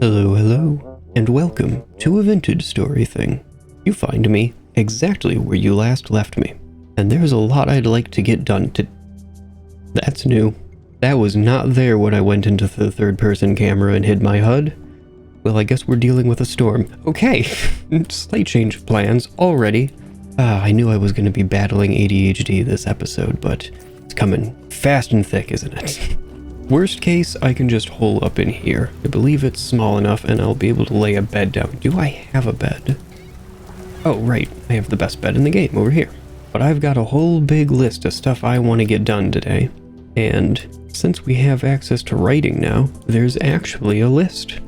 Hello, hello, and welcome to a vintage story thing. You find me exactly where you last left me, and there's a lot I'd like to get done to... That's new. That was not there when I went into the third-person camera and hid my HUD. Well, I guess we're dealing with a storm. Okay, slight change of plans already. I knew I was going to be battling ADHD this episode, but it's coming fast and thick, isn't it? Worst case, I can just hole up in here. I believe it's small enough and I'll be able to lay a bed down. Do I have a bed? Oh, right. I have the best bed in the game over here. But I've got a whole big list of stuff I want to get done today. And since we have access to writing now, there's actually a list.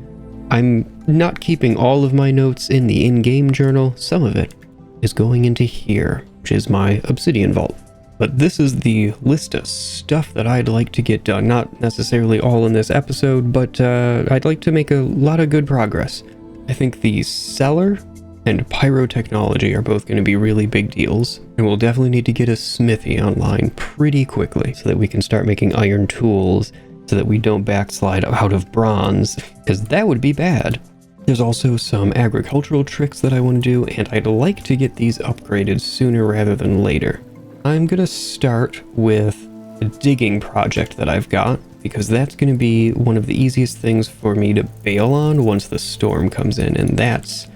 I'm not keeping all of my notes in the in-game journal. Some of it is going into here, which is my Obsidian Vault. But this is the list of stuff that I'd like to get done. Not necessarily all in this episode, but I'd like to make a lot of good progress. I think the cellar and pyrotechnology are both going to be really big deals, and we'll definitely need to get a smithy online pretty quickly so that we can start making iron tools so that we don't backslide out of bronze, because that would be bad. There's also some agricultural tricks that I want to do, and I'd like to get these upgraded sooner rather than later. I'm going to start with a digging project that I've got, because that's going to be one of the easiest things for me to bail on once the storm comes in, and that's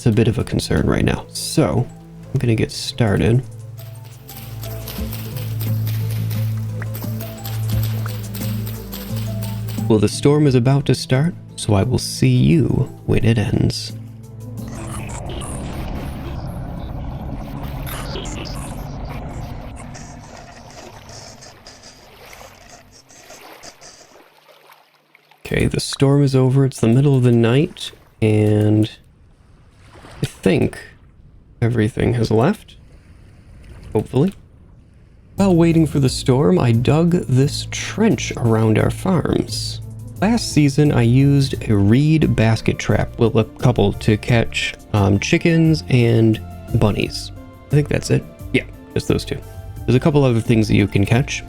a bit of a concern right now. So, I'm going to get started. Well, the storm is about to start, so I will see you when it ends. Okay, the storm is over. It's the middle of the night, and I think everything has left. Hopefully. While waiting for the storm, I dug this trench around our farms. Last season, I used a reed basket trap, well, a couple, to catch chickens and bunnies. I think that's it. Yeah, just those two. There's a couple other things that you can catch.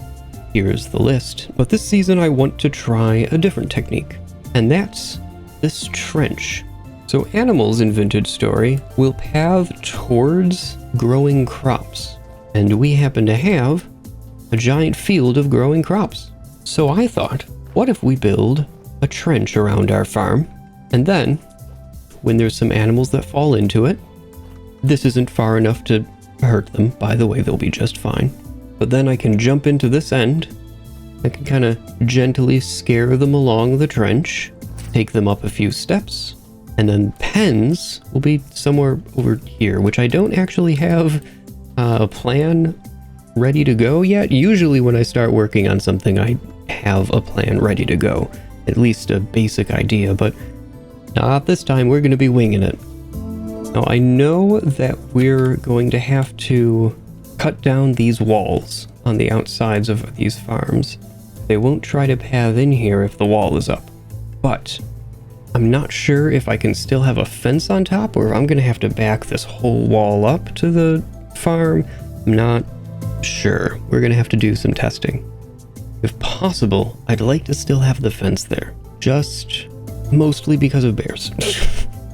Here's the list. But this season I want to try a different technique, and that's this trench. So animals in Vintage Story will path towards growing crops, and we happen to have a giant field of growing crops. So I thought, what if we build a trench around our farm, and then when there's some animals that fall into it, this isn't far enough to hurt them. By the way, they'll be just fine. But then I can jump into this end. I can kind of gently scare them along the trench, take them up a few steps, and then pens will be somewhere over here, which I don't actually have a plan ready to go yet. Usually when I start working on something, I have a plan ready to go, at least a basic idea, but not this time. We're going to be winging it. Now I know that we're going to have to cut down these walls on the outsides of these farms. They won't try to path in here if the wall is up, but I'm not sure if I can still have a fence on top or if I'm gonna have to back this whole wall up to the farm. I'm not sure. We're gonna have to do some testing. If possible, I'd like to still have the fence there, just mostly because of bears.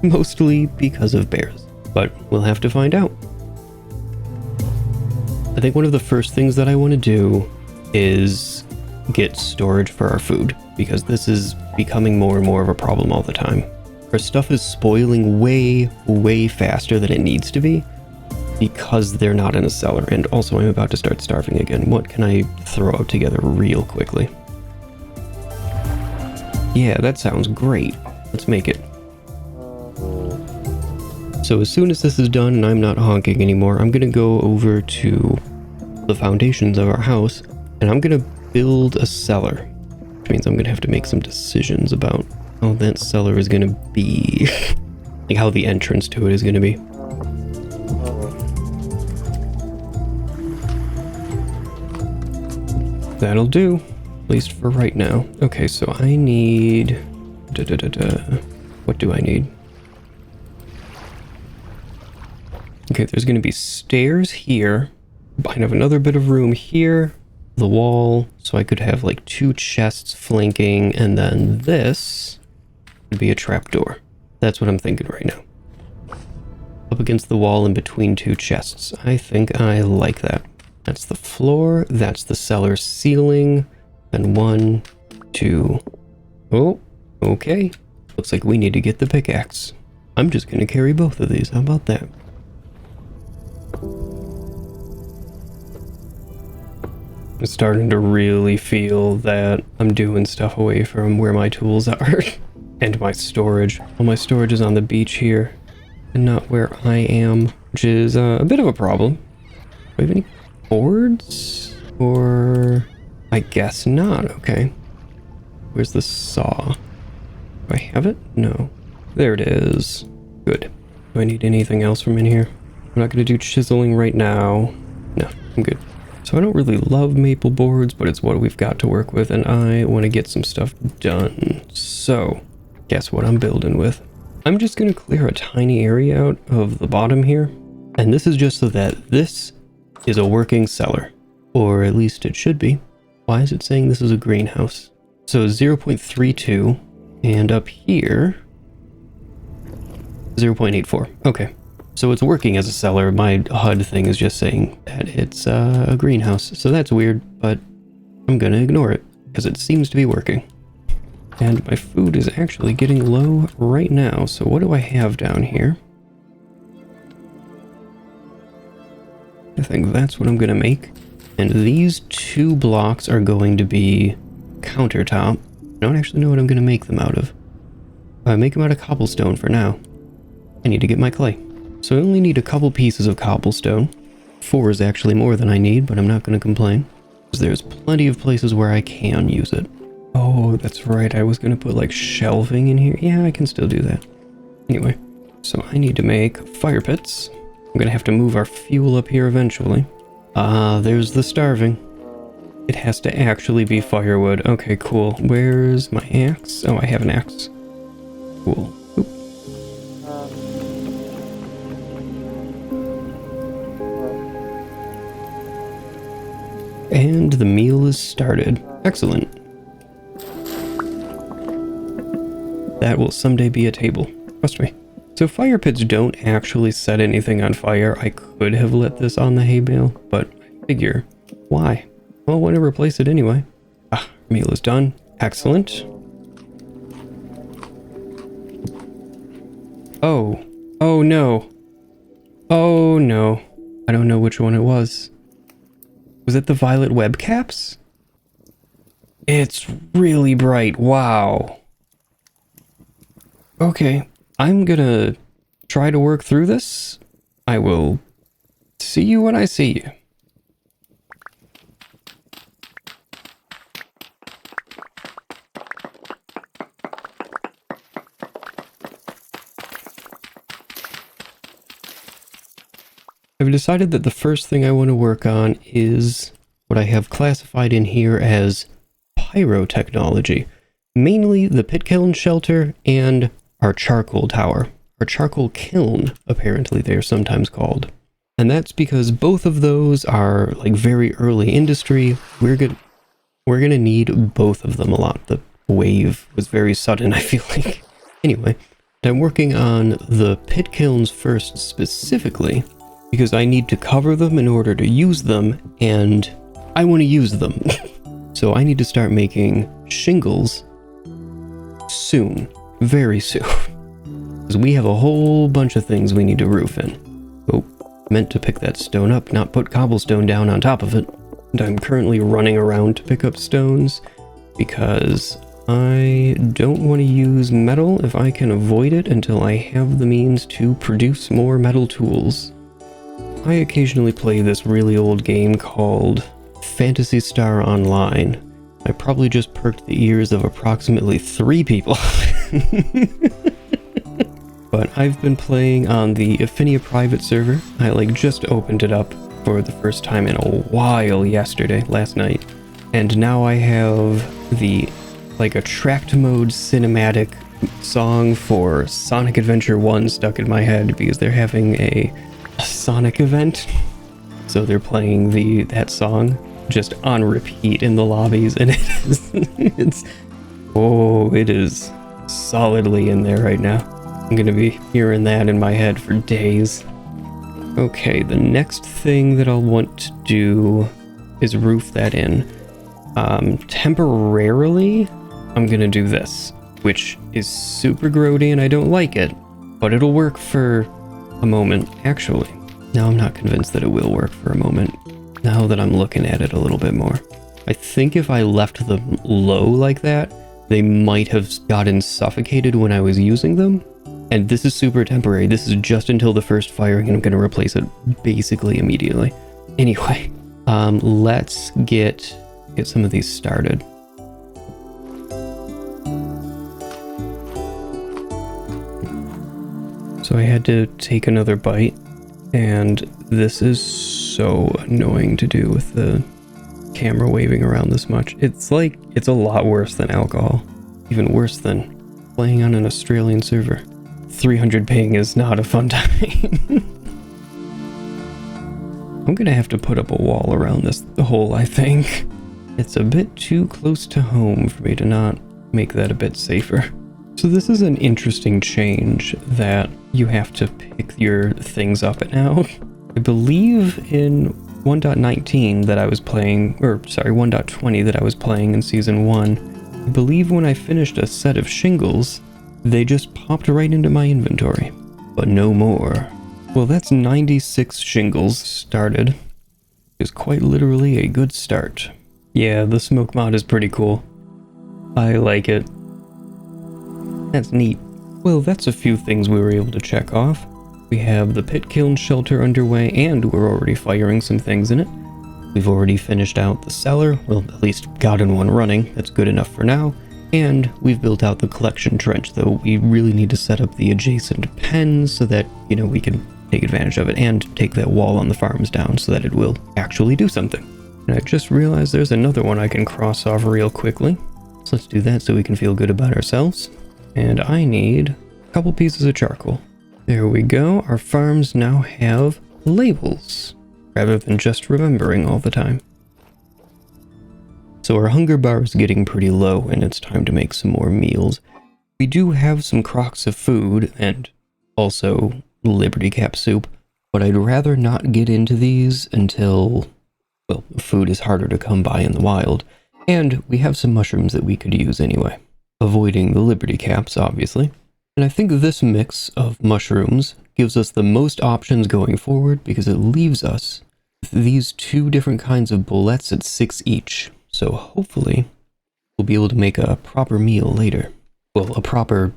Mostly because of bears, but we'll have to find out. I think one of the first things that I want to do is get storage for our food, because this is becoming more and more of a problem all the time. Our stuff is spoiling way, way faster than it needs to be because they're not in a cellar. And also I'm about to start starving again. What can I throw out together real quickly? Yeah, that sounds great. Let's make it. So as soon as this is done and I'm not honking anymore, I'm gonna go over to the foundations of our house and I'm gonna build a cellar, which means I'm gonna have to make some decisions about how that cellar is gonna be, like how the entrance to it is gonna be. That'll do, at least for right now. Okay, so I need, what do I need? Okay, there's going to be stairs here. I have another bit of room here. The wall, so I could have like 2 chests flanking, and then this Could be a trapdoor. That's what I'm thinking right now. Up against the wall in between two chests. I think I like that. That's the floor. That's the cellar ceiling. Then 1, 2. Oh, okay. Looks like we need to get the pickaxe. I'm just going to carry both of these. How about that? I'm starting to really feel that I'm doing stuff away from where my tools are. And my storage. Well, my storage is on the beach here. And not where I am. Which is a bit of a problem. Do I have any boards? Or... I guess not. Okay. Where's the saw? Do I have it? No. There it is. Good. Do I need anything else from in here? I'm not going to do chiseling right now. No, I'm good. So I don't really love maple boards, but it's what we've got to work with, and I want to get some stuff done. So, guess what I'm building with? I'm just going to clear a tiny area out of the bottom here, and this is just so that this is a working cellar. Or at least it should be. Why is it saying this is a greenhouse? So 0.32, and up here, 0.84. Okay. So it's working as a cellar. My HUD thing is just saying that it's a greenhouse. So that's weird, but I'm gonna ignore it because it seems to be working. And my food is actually getting low right now. So what do I have down here? I think that's what I'm gonna make. And these 2 blocks are going to be countertop. I don't actually know what I'm gonna make them out of. I make them out of cobblestone for now. I need to get my clay. So I only need a couple pieces of cobblestone. 4 is actually more than I need, but I'm not going to complain. Because there's plenty of places where I can use it. Oh, that's right. I was going to put like shelving in here. Yeah, I can still do that. Anyway, so I need to make fire pits. I'm going to have to move our fuel up here eventually. There's the starving. It has to actually be firewood. Okay, cool. Where's my axe? Oh, I have an axe. Cool. Oop. And the meal is started. Excellent. That will someday be a table. Trust me. So fire pits don't actually set anything on fire. I could have lit this on the hay bale, but I figure, why? Well, I want to replace it anyway. Ah, meal is done. Excellent. Oh. Oh no. Oh no. I don't know which one it was. Was it the violet web caps? It's really bright. Wow. Okay. I'm gonna try to work through this. I will see you when I see you. I've decided that the first thing I want to work on is what I have classified in here as pyrotechnology. Mainly the pit kiln shelter and our charcoal tower. Our charcoal kiln, apparently they are sometimes called. And that's because both of those are like very early industry. We're gonna need both of them a lot. The wave was very sudden, I feel like. Anyway, I'm working on the pit kilns first specifically, because I need to cover them in order to use them, and I want to use them. So I need to start making shingles soon. Very soon. Because we have a whole bunch of things we need to roof in. Oh, meant to pick that stone up, not put cobblestone down on top of it. And I'm currently running around to pick up stones, because I don't want to use metal if I can avoid it until I have the means to produce more metal tools. I occasionally play this really old game called Phantasy Star Online. I probably just perked the ears of approximately 3 people. But I've been playing on the Affinia private server. I just opened it up for the first time in a while last night. And now I have the attract mode cinematic song for Sonic Adventure 1 stuck in my head because they're having a Sonic event, so they're playing that song just on repeat in the lobbies, and it is solidly in there right now. I'm gonna be hearing that in my head for days. Okay, the next thing that I'll want to do is roof that in. Temporarily, I'm gonna do this, which is super grody and I don't like it, but it'll work for a moment, actually. Now I'm not convinced that it will work for a moment, now that I'm looking at it a little bit more. I think if I left them low like that, they might have gotten suffocated when I was using them. And this is super temporary. This is just until the first firing, and I'm going to replace it basically immediately. Anyway, let's get some of these started. So I had to take another bite, and this is so annoying to do with the camera waving around this much. It's like, it's a lot worse than alcohol. Even worse than playing on an Australian server. 300 ping is not a fun time. I'm gonna have to put up a wall around this hole, I think. It's a bit too close to home for me to not make that a bit safer. So this is an interesting change that you have to pick your things up and out. I believe in 1.19 that I was playing, or sorry, 1.20 that I was playing in Season 1, I believe when I finished a set of shingles, they just popped right into my inventory, but no more. Well, that's 96 shingles started. Is quite literally a good start. Yeah, the smoke mod is pretty cool. I like it. That's neat. Well, that's a few things we were able to check off. We have the pit kiln shelter underway, and we're already firing some things in it. We've already finished out the cellar, well, at least gotten one running. That's good enough for now. And we've built out the collection trench, though we really need to set up the adjacent pens so that, you know, we can take advantage of it and take that wall on the farms down so that it will actually do something. And I just realized there's another one I can cross off real quickly. So let's do that so we can feel good about ourselves. And I need a couple pieces of charcoal. There we go. Our farms now have labels, rather than just remembering all the time. So our hunger bar is getting pretty low, and it's time to make some more meals. We do have some crocks of food, and also Liberty Cap soup, but I'd rather not get into these until, well, food is harder to come by in the wild, and we have some mushrooms that we could use anyway. Avoiding the Liberty Caps, obviously. And I think this mix of mushrooms gives us the most options going forward because it leaves us with these two different kinds of bullets at 6 each. So hopefully we'll be able to make a proper meal later. Well, a proper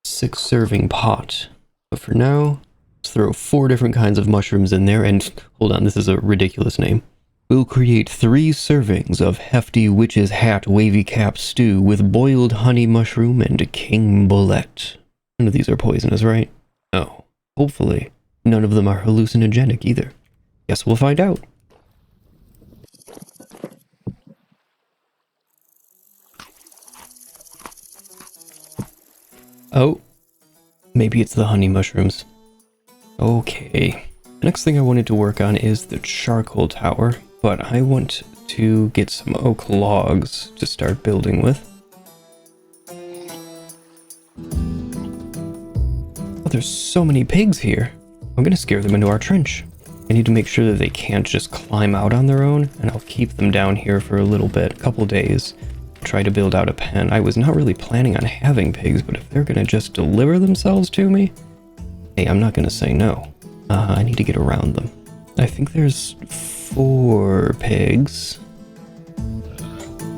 6-serving pot. But for now, let's throw 4 different kinds of mushrooms in there, and hold on, this is a ridiculous name. We'll create 3 servings of hefty witch's hat wavy cap stew with boiled honey mushroom and king bullet. None of these are poisonous, right? No. Hopefully, none of them are hallucinogenic either. Guess we'll find out. Oh, maybe it's the honey mushrooms. Okay. The next thing I wanted to work on is the charcoal tower, but I want to get some oak logs to start building with. Oh, there's so many pigs here. I'm gonna scare them into our trench. I need to make sure that they can't just climb out on their own, and I'll keep them down here for a little bit, a couple days. Try to build out a pen. I was not really planning on having pigs, but if they're gonna just deliver themselves to me, hey, I'm not gonna say no. I need to get around them. I think there's 4 pigs.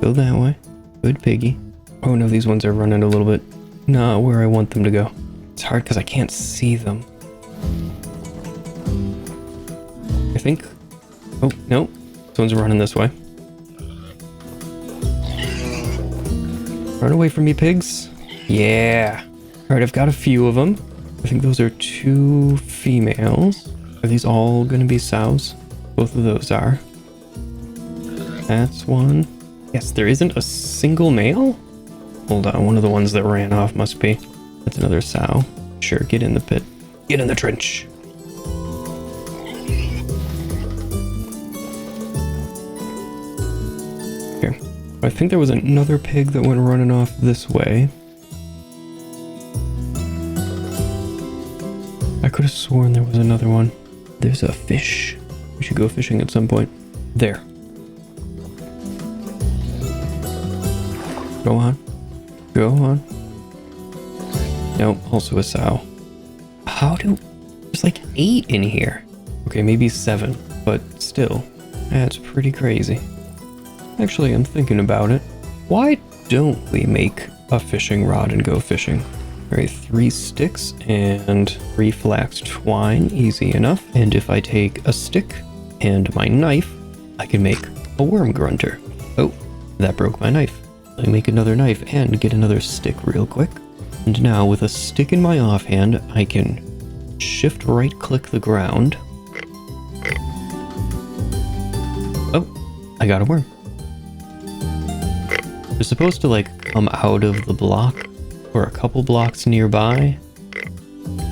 Go that way. Good piggy. Oh no, these ones are running a little bit not where I want them to go. It's hard because I can't see them. I think... Oh, no. This one's running this way. Run away from me, pigs. Yeah. Alright, I've got a few of them. I think those are 2 females. Are these all going to be sows? Both of those are. That's one. Yes, there isn't a single male? Hold on, one of the ones that ran off must be. That's another sow. Sure, get in the pit. Get in the trench. Here. I think there was another pig that went running off this way. could have sworn there was another one. There's a fish. We should go fishing at some point. There. Go on. Go on. Nope, also a sow. There's like 8 in here. Okay, maybe 7, but still, that's pretty crazy. Actually, I'm thinking about it. Why don't we make a fishing rod and go fishing? Alright, 3 sticks and 3 flax twine, easy enough. And if I take a stick and my knife, I can make a worm grunter. Oh, that broke my knife. Let me make another knife and get another stick real quick. And now with a stick in my offhand, I can shift right click the ground. Oh, I got a worm. They're supposed to like come out of the block or a couple blocks nearby.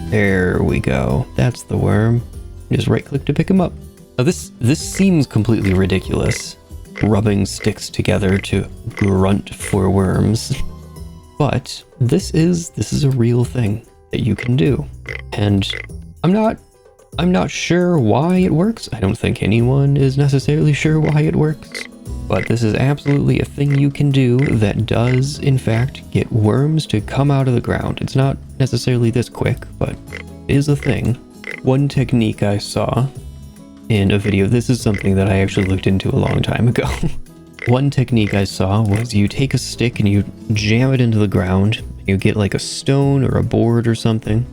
There we go. That's the worm. Just right click to pick him up. Now this seems completely ridiculous, rubbing sticks together to grunt for worms. But this is a real thing that you can do. And I'm not sure why it works. I don't think anyone is necessarily sure why it works. But this is absolutely a thing you can do that does, in fact, get worms to come out of the ground. It's not necessarily this quick, but it is a thing. One technique I saw in a video, this is something that I actually looked into a long time ago. One technique I saw was you take a stick and you jam it into the ground. You get like a stone or a board or something,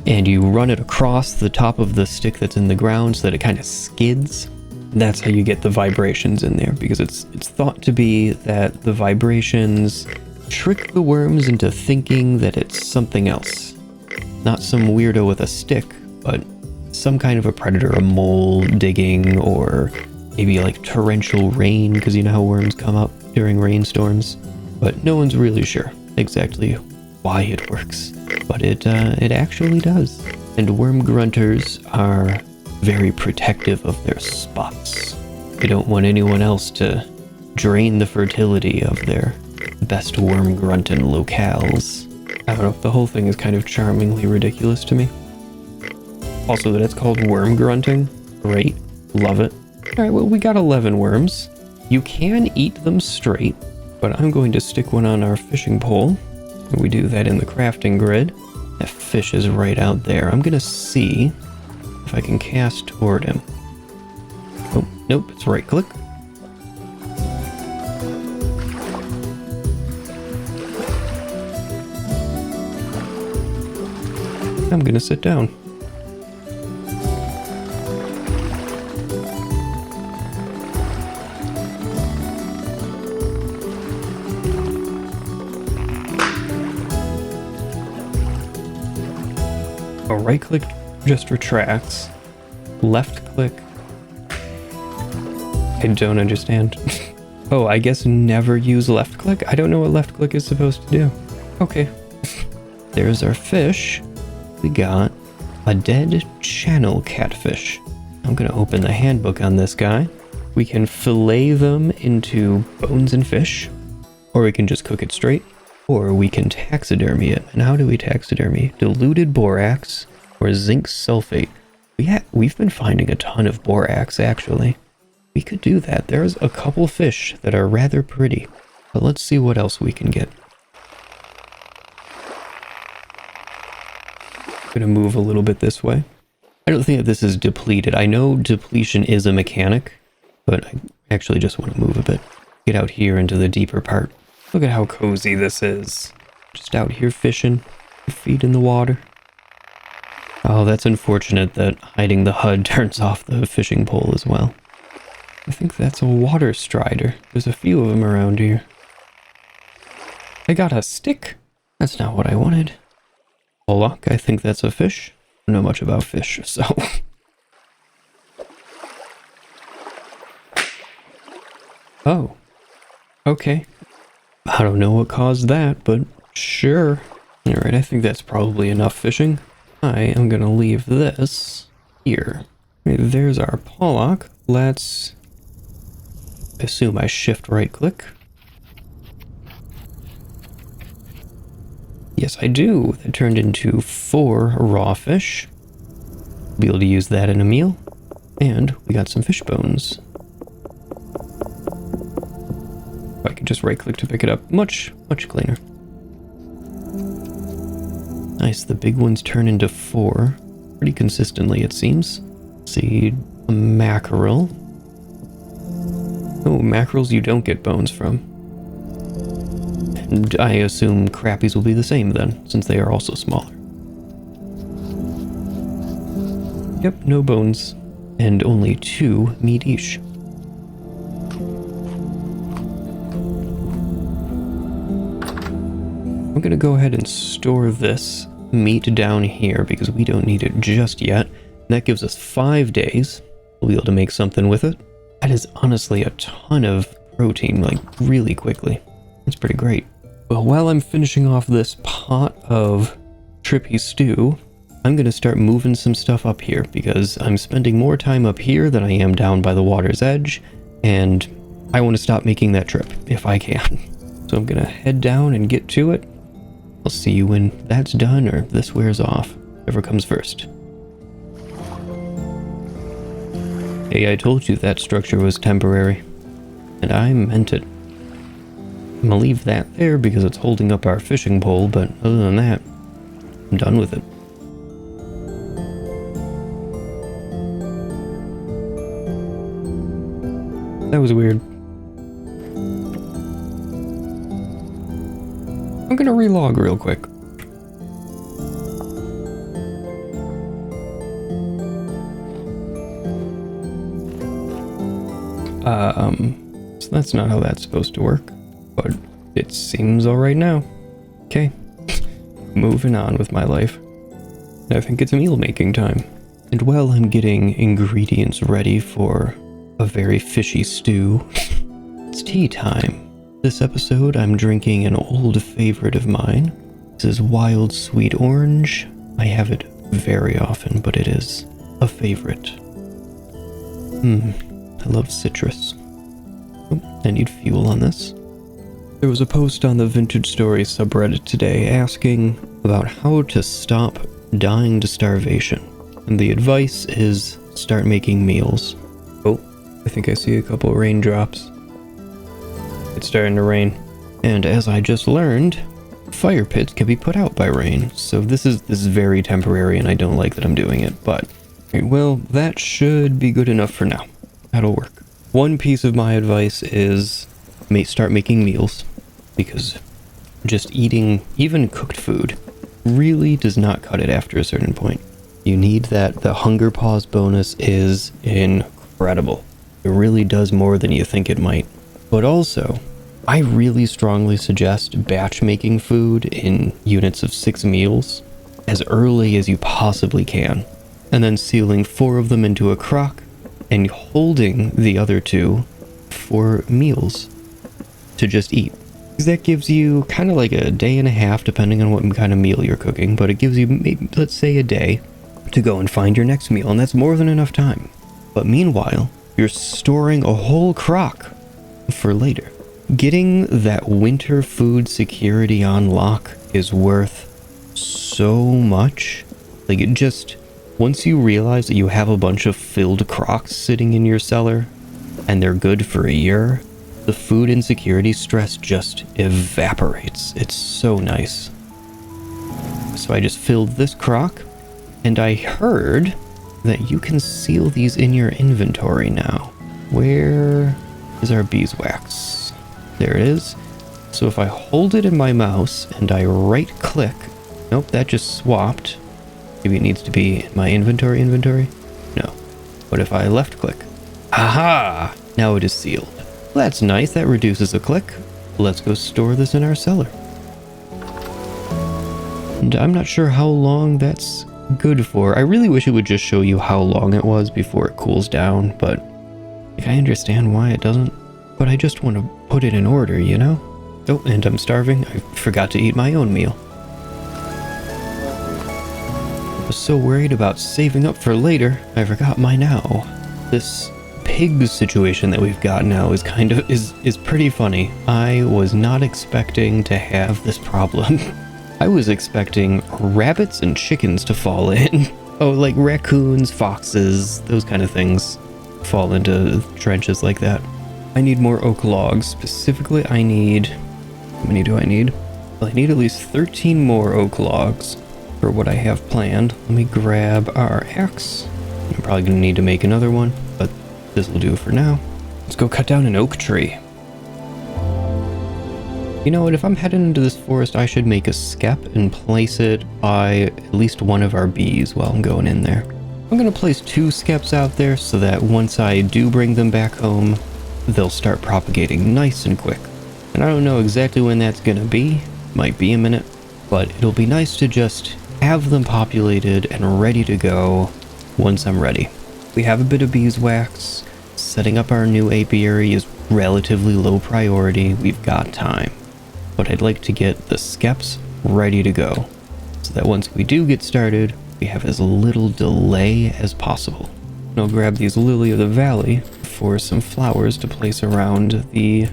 and you run it across the top of the stick that's in the ground so that it kind of skids. That's how you get the vibrations in there, because it's thought to be that the vibrations trick the worms into thinking that it's something else. Not some weirdo with a stick, but some kind of a predator, a mole digging, or maybe like torrential rain, because you know how worms come up during rainstorms. But no one's really sure exactly why it works. But it actually does. And worm grunters are very protective of their spots. They don't want anyone else to drain the fertility of their best worm grunting locales. I don't know, the whole thing is kind of charmingly ridiculous to me. Also that it's called worm grunting, great, love it. Alright, well we got 11 worms. You can eat them straight, but I'm going to stick one on our fishing pole. We do that in the crafting grid. That fish is right out there. I'm gonna see if I can cast toward him. Oh, nope, it's right click. I'm gonna sit down. A right click just retracts. Left click. I don't understand. Oh, I guess never use left click? I don't know what left click is supposed to do. Okay. There's our fish. We got a dead channel catfish. I'm gonna open the handbook on this guy. We can fillet them into bones and fish, or we can just cook it straight, or we can taxidermy it. And how do we taxidermy? Diluted borax or zinc sulfate. We've been finding a ton of borax, actually. We could do that. There's a couple fish that are rather pretty, but let's see what else we can get. Gonna move a little bit this way. I don't think that this is depleted. I know depletion is a mechanic, but I actually just want to move a bit. Get out here into the deeper part. Look at how cozy this is. Just out here fishing, feet in the water. Oh, that's unfortunate that hiding the HUD turns off the fishing pole as well. I think that's a water strider. There's a few of them around here. I got a stick. That's not what I wanted. Pollock, I think that's a fish. I don't know much about fish, so... Oh. Okay. I don't know what caused that, but sure. Alright, I think that's probably enough fishing. I am gonna leave this here. Okay, there's our pollock. Let's assume I shift right click. Yes, I do. That turned into 4 raw fish. Be able to use that in a meal. And we got some fish bones. I could just right click to pick it up. Much cleaner. Nice, the big ones turn into 4. Pretty consistently, it seems. Let's see, a mackerel. Oh, mackerels you don't get bones from. And I assume crappies will be the same then, since they are also smaller. Yep, no bones. And only 2 meat each. I'm gonna go ahead and store this meat down here because we don't need it just yet. That gives us 5 days. We'll be able to make something with it. That is honestly a ton of protein, like really quickly. That's pretty great. Well, while I'm finishing off this pot of trippy stew, I'm gonna start moving some stuff up here because I'm spending more time up here than I am down by the water's edge, and I want to stop making that trip if I can. So I'm gonna head down and get to it. I'll see you when that's done or this wears off. Whoever comes first. Hey, I told you that structure was temporary. And I meant it. I'm gonna leave that there because it's holding up our fishing pole, but other than that, I'm done with it. That was weird. I'm gonna relog real quick. So that's not how that's supposed to work, but it seems alright now. Okay, moving on with my life. I think it's meal making time. And while I'm getting ingredients ready for a very fishy stew, it's tea time. This episode, I'm drinking an old favorite of mine. This is Wild Sweet Orange. I have it very often, but it is a favorite. I love citrus. Oh, I need fuel on this. There was a post on the Vintage Stories subreddit today asking about how to stop dying to starvation. And the advice is start making meals. Oh, I think I see a couple raindrops. It's starting to rain. And as I just learned, fire pits can be put out by rain. So this is very temporary and I don't like that I'm doing it, but well, that should be good enough for now. That'll work. One piece of my advice is start making meals, because just eating even cooked food really does not cut it after a certain point. You need that. The hunger pause bonus is incredible. It really does more than you think it might. But also, I really strongly suggest batch making food in units of 6 meals as early as you possibly can, and then sealing 4 of them into a crock and holding the other 2 for meals to just eat. Because that gives you kind of like a day and a half, depending on what kind of meal you're cooking, but it gives you maybe, let's say, a day to go and find your next meal, and that's more than enough time. But meanwhile, you're storing a whole crock for later. Getting that winter food security on lock is worth so much. Like, it just, once you realize that you have a bunch of filled crocks sitting in your cellar and they're good for a year, the food insecurity stress just evaporates. It's so nice. So I just filled this crock, and I heard that you can seal these in your inventory now. Where is our beeswax? There it is. So if I hold it in my mouse and I right click, nope, that just swapped. Maybe it needs to be in my inventory? No. But if I left click, aha! Now it is sealed. Well, that's nice, that reduces a click. Let's go store this in our cellar. And I'm not sure how long that's good for. I really wish it would just show you how long it was before it cools down, but like, I understand why it doesn't. But I just want to put it in order, you know? Oh, and I'm starving. I forgot to eat my own meal. I was so worried about saving up for later, I forgot my now. This pig situation that we've got now is kind of is pretty funny. I was not expecting to have this problem. I was expecting rabbits and chickens to fall in. Oh, like raccoons, foxes, those kind of things fall into trenches like that. I need more oak logs. Specifically, I need... How many do I need? Well, I need at least 13 more oak logs for what I have planned. Let me grab our axe. I'm probably going to need to make another one, but this will do for now. Let's go cut down an oak tree. You know what, if I'm heading into this forest, I should make a skep and place it by at least one of our bees while I'm going in there. I'm going to place 2 skeps out there so that once I do bring them back home, they'll start propagating nice and quick. And I don't know exactly when that's going to be. Might be a minute, but it'll be nice to just have them populated and ready to go once I'm ready. We have a bit of beeswax. Setting up our new apiary is relatively low priority. We've got time. But I'd like to get the skeps ready to go so that once we do get started, we have as little delay as possible. And I'll grab these lily of the valley for some flowers to place around the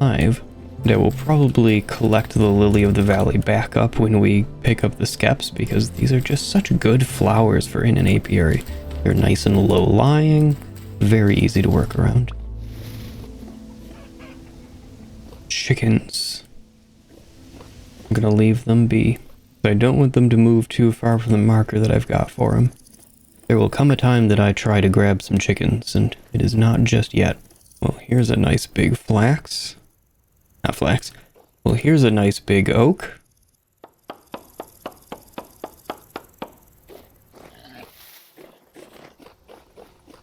hive. And I will probably collect the lily of the valley back up when we pick up the skeps because these are just such good flowers for in an apiary. They're nice and low lying, very easy to work around. Chickens. I'm gonna leave them be. I don't want them to move too far from the marker that I've got for them. There will come a time that I try to grab some chickens, and it is not just yet. Well, here's a nice big flax. Not flax. Well, here's a nice big oak.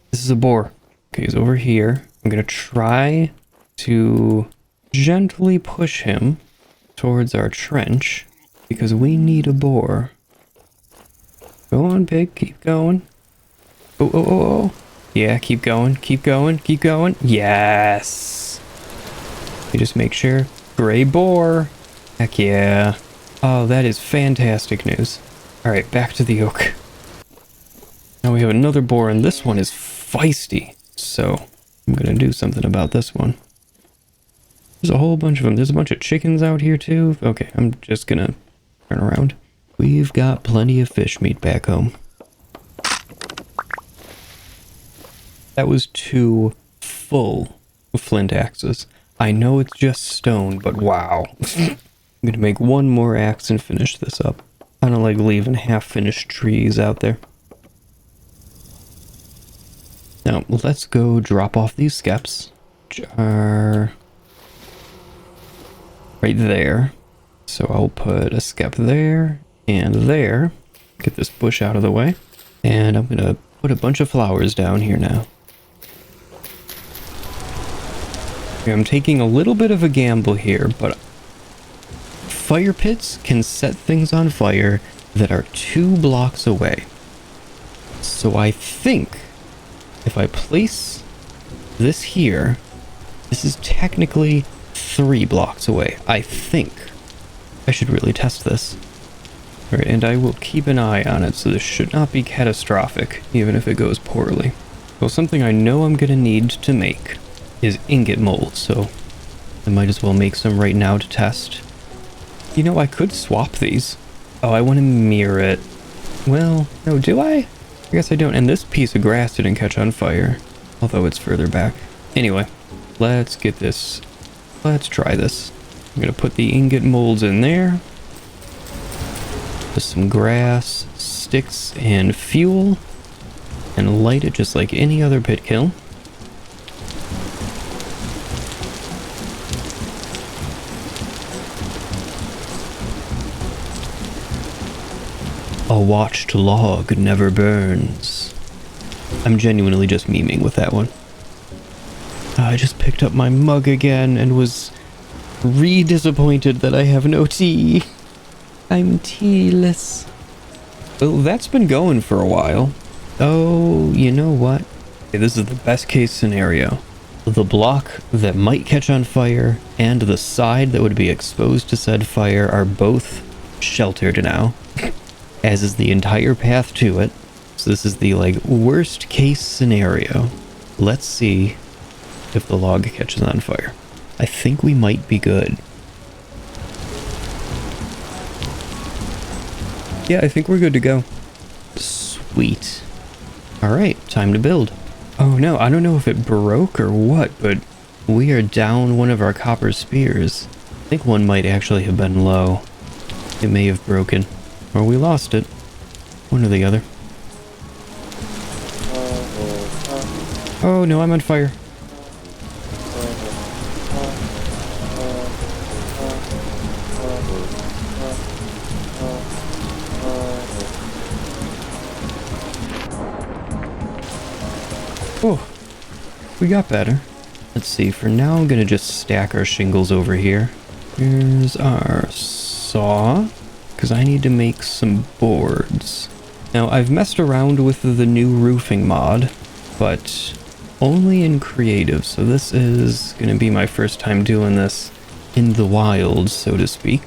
This is a boar. Okay, he's over here. I'm gonna try to gently push him towards our trench because we need a boar. Go on, pig. Keep going. Oh, oh, oh, oh. Yeah, keep going. Keep going. Keep going. Yes. You just make sure. Gray boar. Heck yeah. Oh, that is fantastic news. All right, back to the oak. Now we have another boar, and this one is feisty. So I'm gonna do something about this one. There's a whole bunch of them. There's a bunch of chickens out here too. Okay, I'm just gonna turn around. We've got plenty of fish meat back home. That was 2 full flint axes. I know it's just stone, but wow. I'm gonna make 1 more axe and finish this up. I don't like leaving half-finished trees out there. Now, let's go drop off these skeps, which are right there. So I'll put a skep there and there. Get this bush out of the way. And I'm gonna put a bunch of flowers down here now. Okay, I'm taking a little bit of a gamble here, but fire pits can set things on fire that are 2 blocks away. So I think if I place this here, this is technically 3 blocks away. I think. I should really test this. Alright, and I will keep an eye on it, so this should not be catastrophic, even if it goes poorly. Well, something I know I'm gonna need to make is ingot molds, so I might as well make some right now to test. You know, I could swap these. Oh, I want to mirror it. Well, no, do I? I guess I don't. And this piece of grass didn't catch on fire, although it's further back. Anyway, let's get this. Let's try this. I'm gonna put the ingot molds in there. Put some grass, sticks, and fuel, and light it just like any other pit kiln. A watched log never burns. I'm genuinely just memeing with that one. I just picked up my mug again and was disappointed that I have no tea. I'm tealess. Well, that's been going for a while. Oh, you know what? Okay, this is the best case scenario. The block that might catch on fire and the side that would be exposed to said fire are both sheltered now. As is the entire path to it. So this is the like worst case scenario. Let's see if the log catches on fire. I think we might be good. Yeah, I think we're good to go. Sweet. Alright, time to build. Oh no, I don't know if it broke or what, but we are down one of our copper spears. I think one might actually have been low. It may have broken. Or we lost it. One or the other. Oh no, I'm on fire. Oh, we got better. Let's see, for now I'm gonna just stack our shingles over here. Here's our saw, because I need to make some boards. Now, I've messed around with the new roofing mod, but only in creative, so this is gonna be my first time doing this in the wild, so to speak.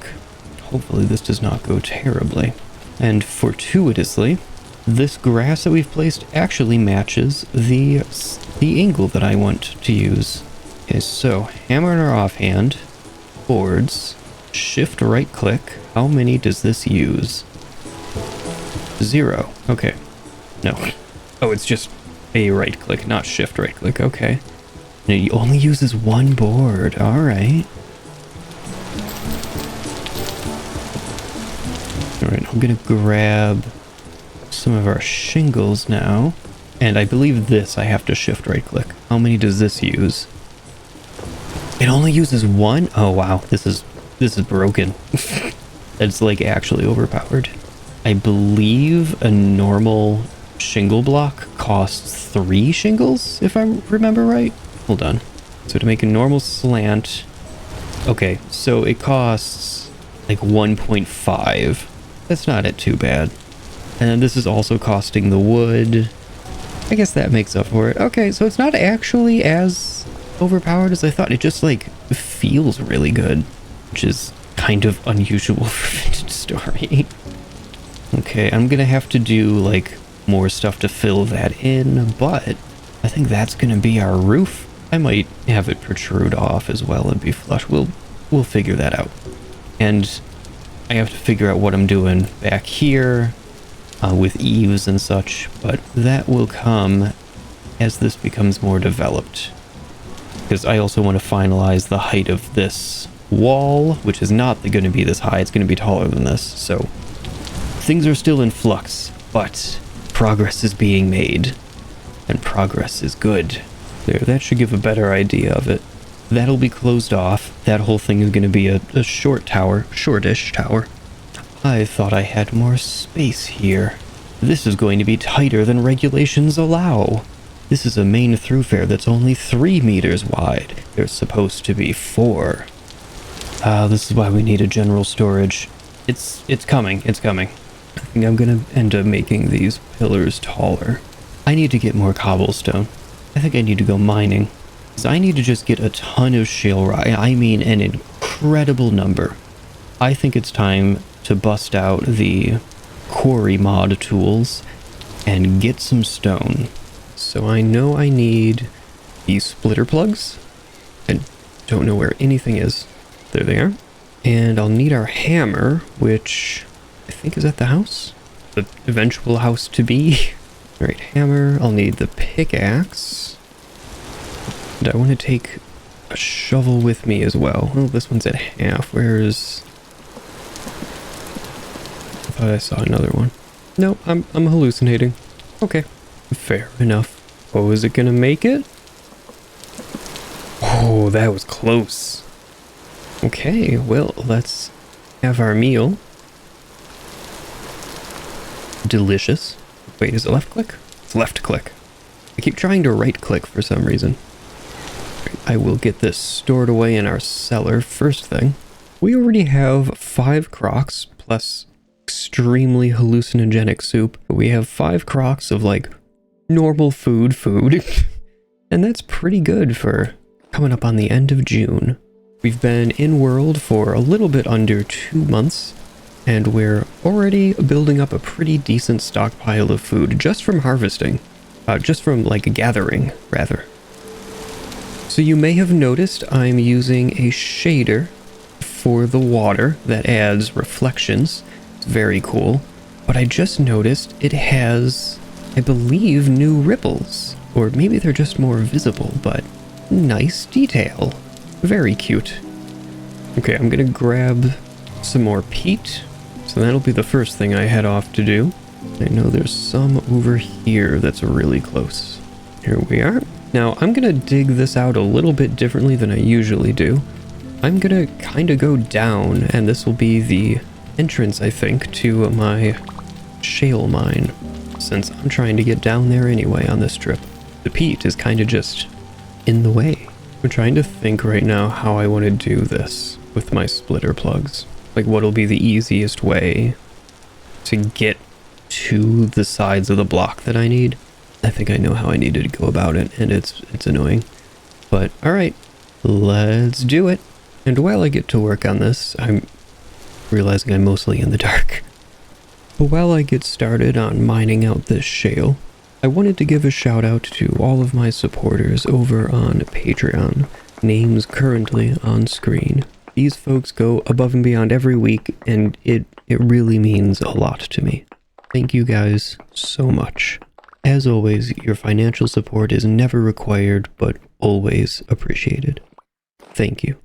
Hopefully this does not go terribly. And fortuitously, this grass that we've placed actually matches the angle that I want to use. Okay, so hammer in our offhand, boards, shift right click. How many does this use? 0. Okay. No. Oh, it's just a right click, not shift right click. Okay. And it only uses one board. All right. All right, I'm gonna grab some of our shingles now. And I believe this I have to shift right click. How many does this use? It only uses one? Oh wow, this is broken. It's like actually overpowered. I believe a normal shingle block costs 3 shingles, if I remember right. Hold on. So to make a normal slant, okay, so it costs like 1.5. That's not too bad. And then this is also costing the wood. I guess that makes up for it. Okay, so it's not actually as overpowered as I thought. It just like feels really good, which is kind of unusual for Vintage Story. Okay, I'm gonna have to do like more stuff to fill that in, but I think that's gonna be our roof. I might have it protrude off as well and be flush. We'll figure that out. And I have to figure out what I'm doing back here with eaves and such, but that will come as this becomes more developed. Because I also want to finalize the height of this wall, which is not going to be this high. It's going to be taller than this. So things are still in flux, but progress is being made, and progress is good. There, that should give a better idea of it. That'll be closed off. That whole thing is going to be a short tower, shortish tower. I thought I had more space here. This is going to be tighter than regulations allow. This is a main thoroughfare that's only 3 meters wide. There's supposed to be 4. This is why we need a general storage. It's coming, it's coming. I think I'm gonna end up making these pillars taller. I need to get more cobblestone. I think I need to go mining. Because I need to just get a ton of shale rock. I mean an incredible number. I think it's time to bust out the quarry mod tools and get some stone. So I know I need these splitter plugs. I don't know where anything is. There they are. And I'll need our hammer, which I think is at the house. The eventual house to be. Alright, hammer. I'll need the pickaxe. And I want to take a shovel with me as well. Oh, this one's at half. Where's... I thought I saw another one. No, I'm hallucinating. Okay. Fair enough. Oh, is it gonna make it? Oh, that was close. Okay, well, let's have our meal. Delicious. Wait, is it left click? It's left click. I keep trying to right click for some reason. I will get this stored away in our cellar first thing. We already have 5 crocs plus extremely hallucinogenic soup. We have 5 crocs of like normal food. And that's pretty good for coming up on the end of June. We've been in world for a little bit under 2 months, and we're already building up a pretty decent stockpile of food just from harvesting. Just from like gathering, rather. So you may have noticed I'm using a shader for the water that adds reflections. It's very cool. But I just noticed it has I believe, new ripples. Or maybe they're just more visible, but nice detail. Very cute. Okay, I'm gonna grab some more peat. So that'll be the first thing I head off to do. I know there's some over here that's really close. Here we are. Now, I'm gonna dig this out a little bit differently than I usually do. I'm gonna kind of go down, and this will be the entrance, I think, to my shale mine, since I'm trying to get down there anyway on this trip. The peat is kind of just in the way. I'm trying to think right now how I want to do this with my splitter plugs. Like, what'll be the easiest way to get to the sides of the block that I need. I think I know how I needed to go about it, and it's annoying. But, alright, let's do it. And while I get to work on this, I'm realizing I'm mostly in the dark. But while I get started on mining out this shale, I wanted to give a shout out to all of my supporters over on Patreon, names currently on screen. These folks go above and beyond every week, and it really means a lot to me. Thank you guys so much. As always, your financial support is never required, but always appreciated. Thank you.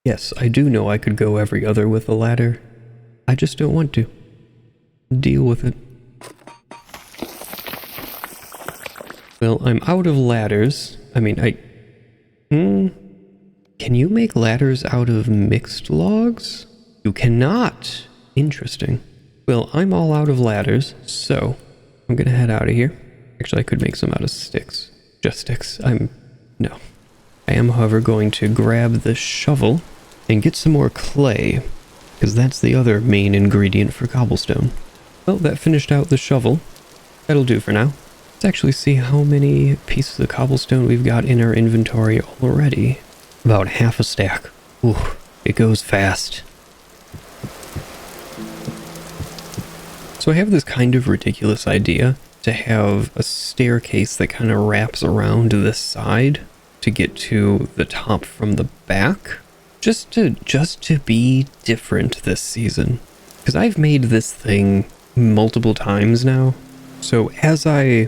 Yes, I do know I could go every other with a ladder. I just don't want to. Deal with it. Well, I'm out of ladders. I mean, Can you make ladders out of mixed logs? You cannot. Interesting. Well, I'm all out of ladders, so I'm gonna head out of here. Actually, I could make some out of sticks. Just sticks. No. I am, however, going to grab the shovel and get some more clay, because that's the other main ingredient for cobblestone. Well, that finished out the shovel. That'll do for now. Let's actually see how many pieces of cobblestone we've got in our inventory already. About half a stack. Ooh, it goes fast. So I have this kind of ridiculous idea to have a staircase that kind of wraps around this side to get to the top from the back. Just to be different this season. Because I've made this thing multiple times now. So as I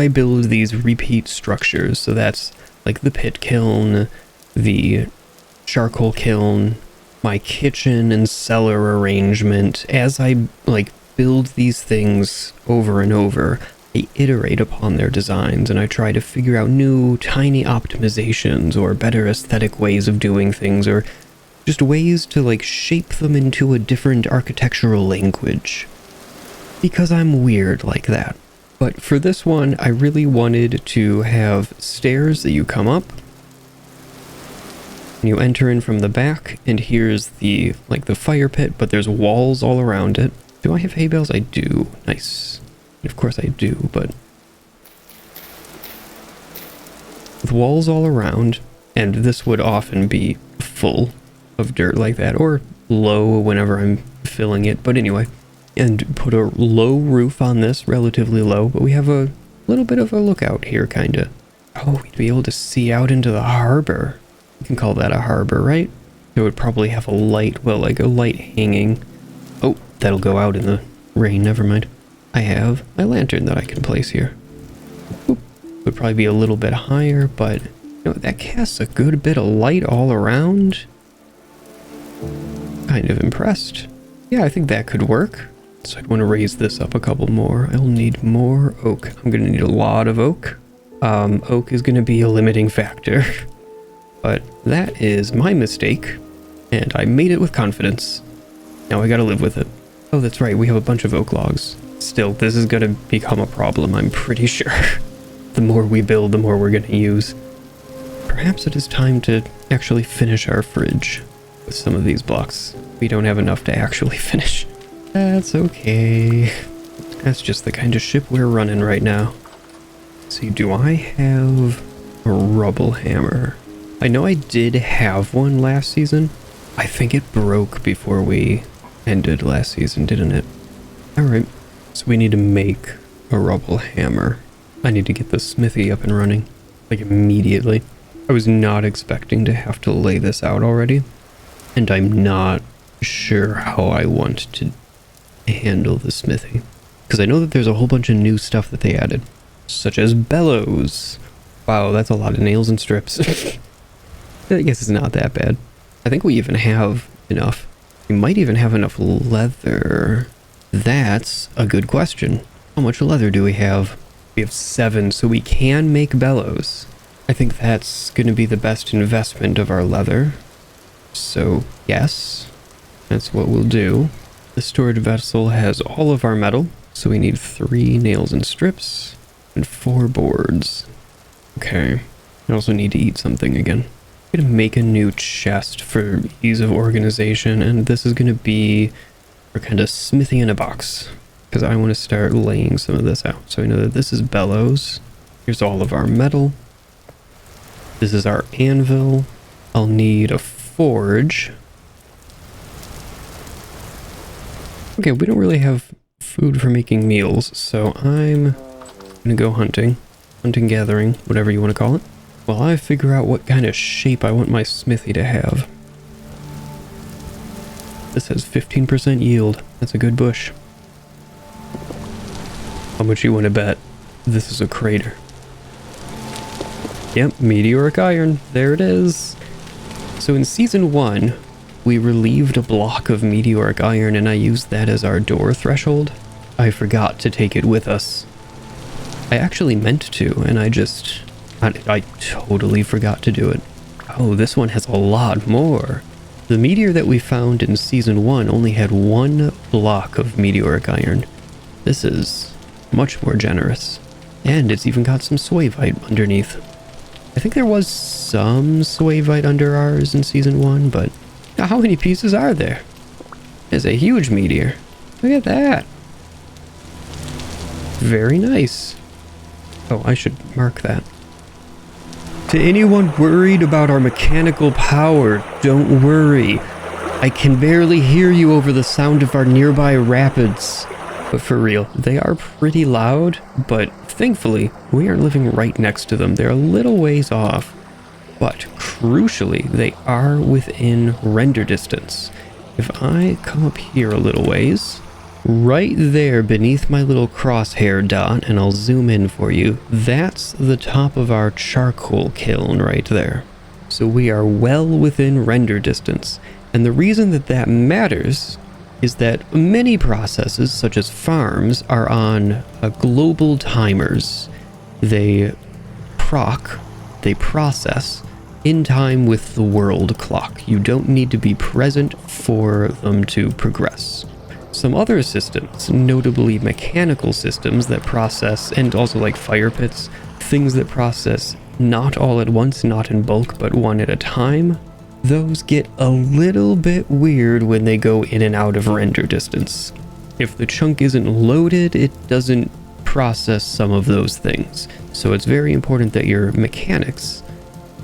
build these repeat structures, so that's like the pit kiln, the charcoal kiln, my kitchen and cellar arrangement, as I build these things over and over, I iterate upon their designs and I try to figure out new tiny optimizations or better aesthetic ways of doing things, or just ways to shape them into a different architectural language. Because I'm weird like that. But for this one, I really wanted to have stairs that you come up, and you enter in from the back, and here's the fire pit, but there's walls all around it. Do I have hay bales? I do. Nice. Of course I do, but with walls all around, and this would often be full of dirt like that, or low whenever I'm filling it, but anyway. And put a low roof on this, relatively low, but we have a little bit of a lookout here, kinda. Oh, we'd be able to see out into the harbor. You can call that a harbor, right? It would probably have a light, well, like a light hanging. Oh, that'll go out in the rain, never mind. I have my lantern that I can place here. Oop. Would probably be a little bit higher, but that casts a good bit of light all around. Kind of impressed. Yeah, I think that could work. So I'd want to raise this up a couple more. I'll need more oak. I'm going to need a lot of oak. Oak is going to be a limiting factor. But that is my mistake. And I made it with confidence. Now I got to live with it. Oh, that's right. We have a bunch of oak logs. Still, this is going to become a problem, I'm pretty sure. The more we build, the more we're going to use. Perhaps it is time to actually finish our fridge with some of these blocks. We don't have enough to actually finish. That's okay. That's just the kind of ship we're running right now. See, do I have a rubble hammer? I know I did have one last season. I think it broke before we ended last season, didn't it? Alright, so we need to make a rubble hammer. I need to get the smithy up and running, immediately. I was not expecting to have to lay this out already, and I'm not sure how I want to handle the smithy, because I know that there's a whole bunch of new stuff that they added, such as bellows. Wow, that's a lot of nails and strips. I guess it's not that bad. I think we even have enough. We might even have enough leather. That's a good question. How much leather do we have? We have 7, so we can make bellows. I think that's going to be the best investment of our leather. So, yes, that's what we'll do. The storage vessel has all of our metal, so we need 3 nails and strips and 4 boards. Okay, I also need to eat something again. I'm going to make a new chest for ease of organization, and this is going to be our kind of smithy in a box, because I want to start laying some of this out. So I know that this is bellows. Here's all of our metal. This is our anvil. I'll need a forge. Okay, we don't really have food for making meals, so I'm gonna go hunting, gathering, whatever you want to call it, while I figure out what kind of shape I want my smithy to have. This has 15% yield. That's a good bush. How much you want to bet this is a crater? Yep, meteoric iron. There it is. So in season 1, we relieved a block of meteoric iron and I used that as our door threshold. I forgot to take it with us. I actually meant to, and I totally forgot to do it. Oh, this one has a lot more. The meteor that we found in season 1 only had 1 block of meteoric iron. This is much more generous. And it's even got some swavite underneath. I think there was some swavite under ours in season 1, but how many pieces are there? There's a huge meteor. Look at that. Very nice. Oh, I should mark that. To anyone worried about our mechanical power, don't worry. I can barely hear you over the sound of our nearby rapids. But for real, they are pretty loud, but thankfully, we are living right next to them. They're a little ways off. But crucially, they are within render distance. If I come up here a little ways, right there beneath my little crosshair dot, and I'll zoom in for you, that's the top of our charcoal kiln right there. So we are well within render distance. And the reason that that matters is that many processes, such as farms, are on global timers. They process in time with the world clock. You don't need to be present for them to progress. Some other systems, notably mechanical systems that process, and also like fire pits, things that process not all at once, not in bulk, but one at a time, those get a little bit weird when they go in and out of render distance. If the chunk isn't loaded, it doesn't process some of those things. So it's very important that your mechanics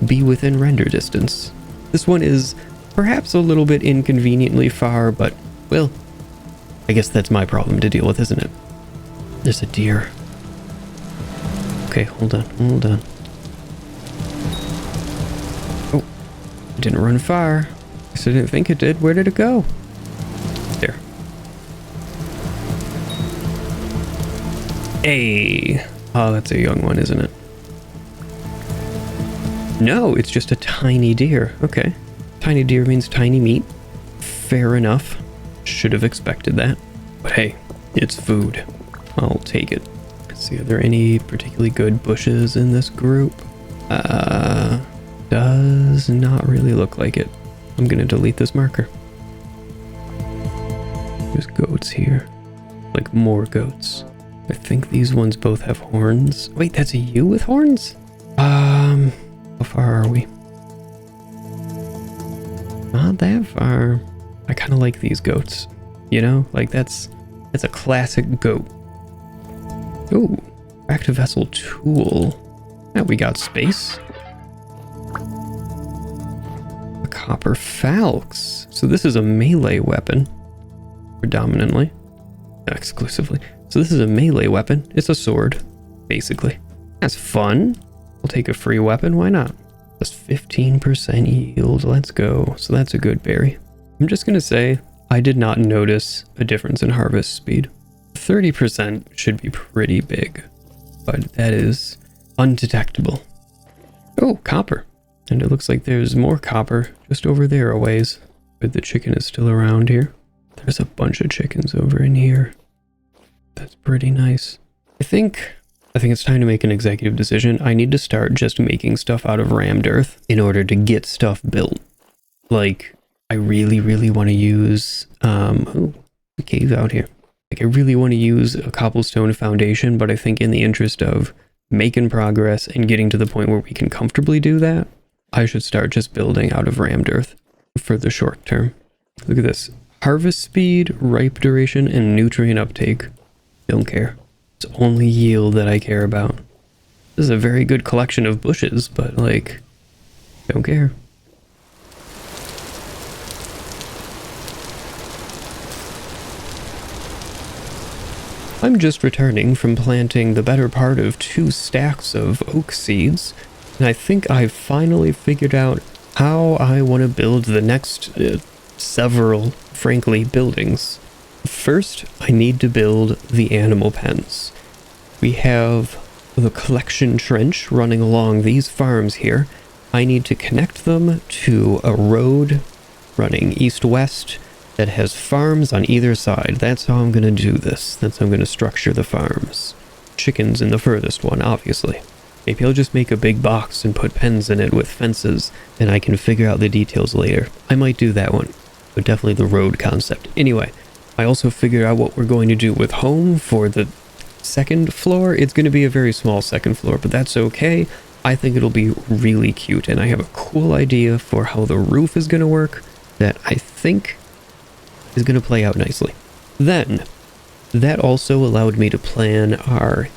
be within render distance. This one is perhaps a little bit inconveniently far, but, well, I guess that's my problem to deal with, isn't it? There's a deer. Okay, hold on. Oh, it didn't run far. I guess I didn't think it did. Where did it go? There. Hey! Oh, that's a young one, isn't it? No, it's just a tiny deer. Okay. Tiny deer means tiny meat. Fair enough. Should have expected that. But hey, it's food. I'll take it. Let's see, are there any particularly good bushes in this group? Does not really look like it. I'm gonna delete this marker. There's goats here. Like more goats. I think these ones both have horns. Wait, that's a ewe with horns? How far are we? Not that far. I kind of like these goats. You know, like that's a classic goat. Ooh, cracked vessel tool. Now we got space. A copper falx. So this is a melee weapon, predominantly, not exclusively. So this is a melee weapon. It's a sword, basically. That's fun. I'll take a free weapon. Why not? Plus 15% yield. Let's go. So that's a good berry. I'm just gonna say I did not notice a difference in harvest speed. 30% should be pretty big, but that is undetectable. Oh, copper. And it looks like there's more copper just over there a ways. But the chicken is still around here. There's a bunch of chickens over in here. That's pretty nice. I think it's time to make an executive decision. I need to start just making stuff out of rammed earth in order to get stuff built. Like, I really, really want to use, a cave out here. Like, I really want to use a cobblestone foundation, but I think in the interest of making progress and getting to the point where we can comfortably do that, I should start just building out of rammed earth for the short term. Look at this. Harvest speed, ripe duration, and nutrient uptake. Don't care. It's only yield that I care about. This is a very good collection of bushes, but like, don't care. I'm just returning from planting the better part of 2 stacks of oak seeds, and I think I've finally figured out how I want to build the next several, frankly, buildings. First, I need to build the animal pens. We have the collection trench running along these farms here. I need to connect them to a road running east-west that has farms on either side. That's how I'm going to do this. That's how I'm going to structure the farms. Chickens in the furthest one, obviously. Maybe I'll just make a big box and put pens in it with fences, and I can figure out the details later. I might do that one, but definitely the road concept. Anyway, I also figured out what we're going to do with home for the second floor. It's going to be a very small second floor, but that's okay. I think it'll be really cute, and I have a cool idea for how the roof is going to work that I think is going to play out nicely. Then, that also allowed me to plan our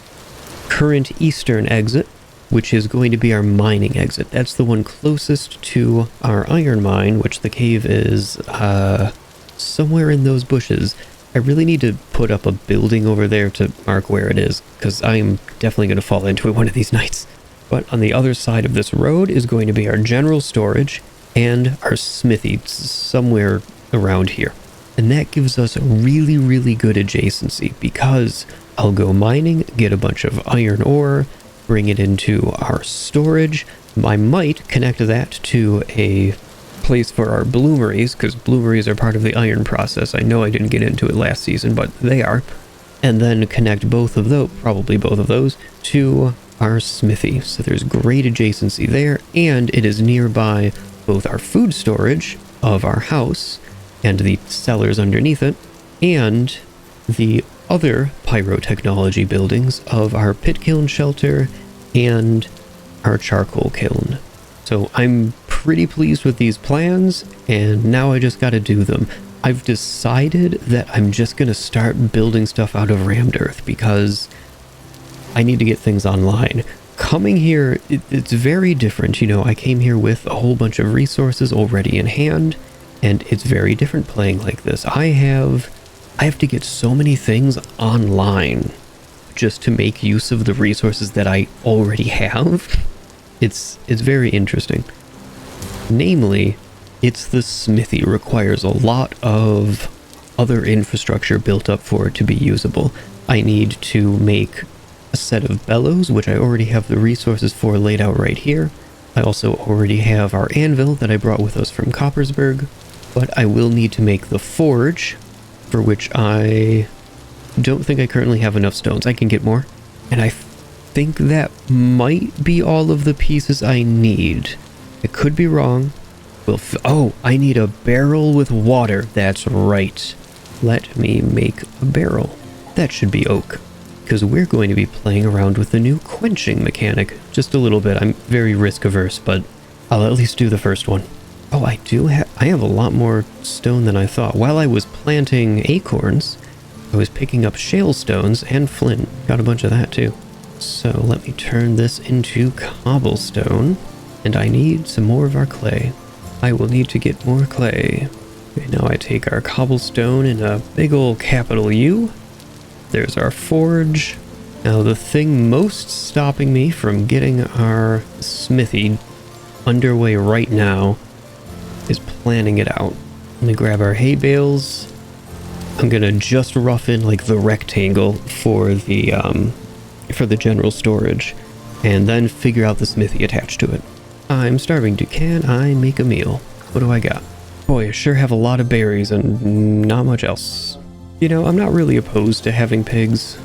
current eastern exit, which is going to be our mining exit. That's the one closest to our iron mine, which the cave is somewhere in those bushes. I really need to put up a building over there to mark where it is, because I am definitely going to fall into it one of these nights. But on the other side of this road is going to be our general storage and our smithy somewhere around here. And that gives us a really, really good adjacency, because I'll go mining, get a bunch of iron ore, bring it into our storage. I might connect that to a place for our bloomeries, because bloomeries are part of the iron process. I know I didn't get into it last season, but they are. And then connect both of those, probably both of those, to our smithy. So there's great adjacency there, and it is nearby both our food storage of our house and the cellars underneath it, and the other pyrotechnology buildings of our pit kiln shelter and our charcoal kiln. So I'm pretty pleased with these plans, and now I just gotta do them. I've decided that I'm just gonna start building stuff out of rammed earth because I need to get things online. Coming here, it's very different. You know, I came here with a whole bunch of resources already in hand, and it's very different playing like this. I have to get so many things online just to make use of the resources that I already have. It's very interesting. Namely, it's the smithy requires a lot of other infrastructure built up for it to be usable. I need to make a set of bellows, which I already have the resources for laid out right here. I also already have our anvil that I brought with us from Coppersburg, but I will need to make the forge, for which I don't think I currently have enough stones. I can get more, and I think that might be all of the pieces I need. I could be wrong. Oh, I need a barrel with water. That's right. Let me make a barrel. That should be oak, because we're going to be playing around with the new quenching mechanic. Just a little bit. I'm very risk averse, but I'll at least do the first one. Oh, I have a lot more stone than I thought. While I was planting acorns, I was picking up shale stones and flint. Got a bunch of that too. So let me turn this into cobblestone, and I need some more of our clay. I will need to get more clay. Okay, now I take our cobblestone in a big old capital U. There's our forge. Now the thing most stopping me from getting our smithy underway right now is planning it out. Let me grab our hay bales. I'm gonna just rough in like the rectangle for the general storage, and then figure out the smithy attached to it. I'm starving. Can I make a meal? What do I got? Boy, I sure have a lot of berries and not much else. You know, I'm not really opposed to having pigs.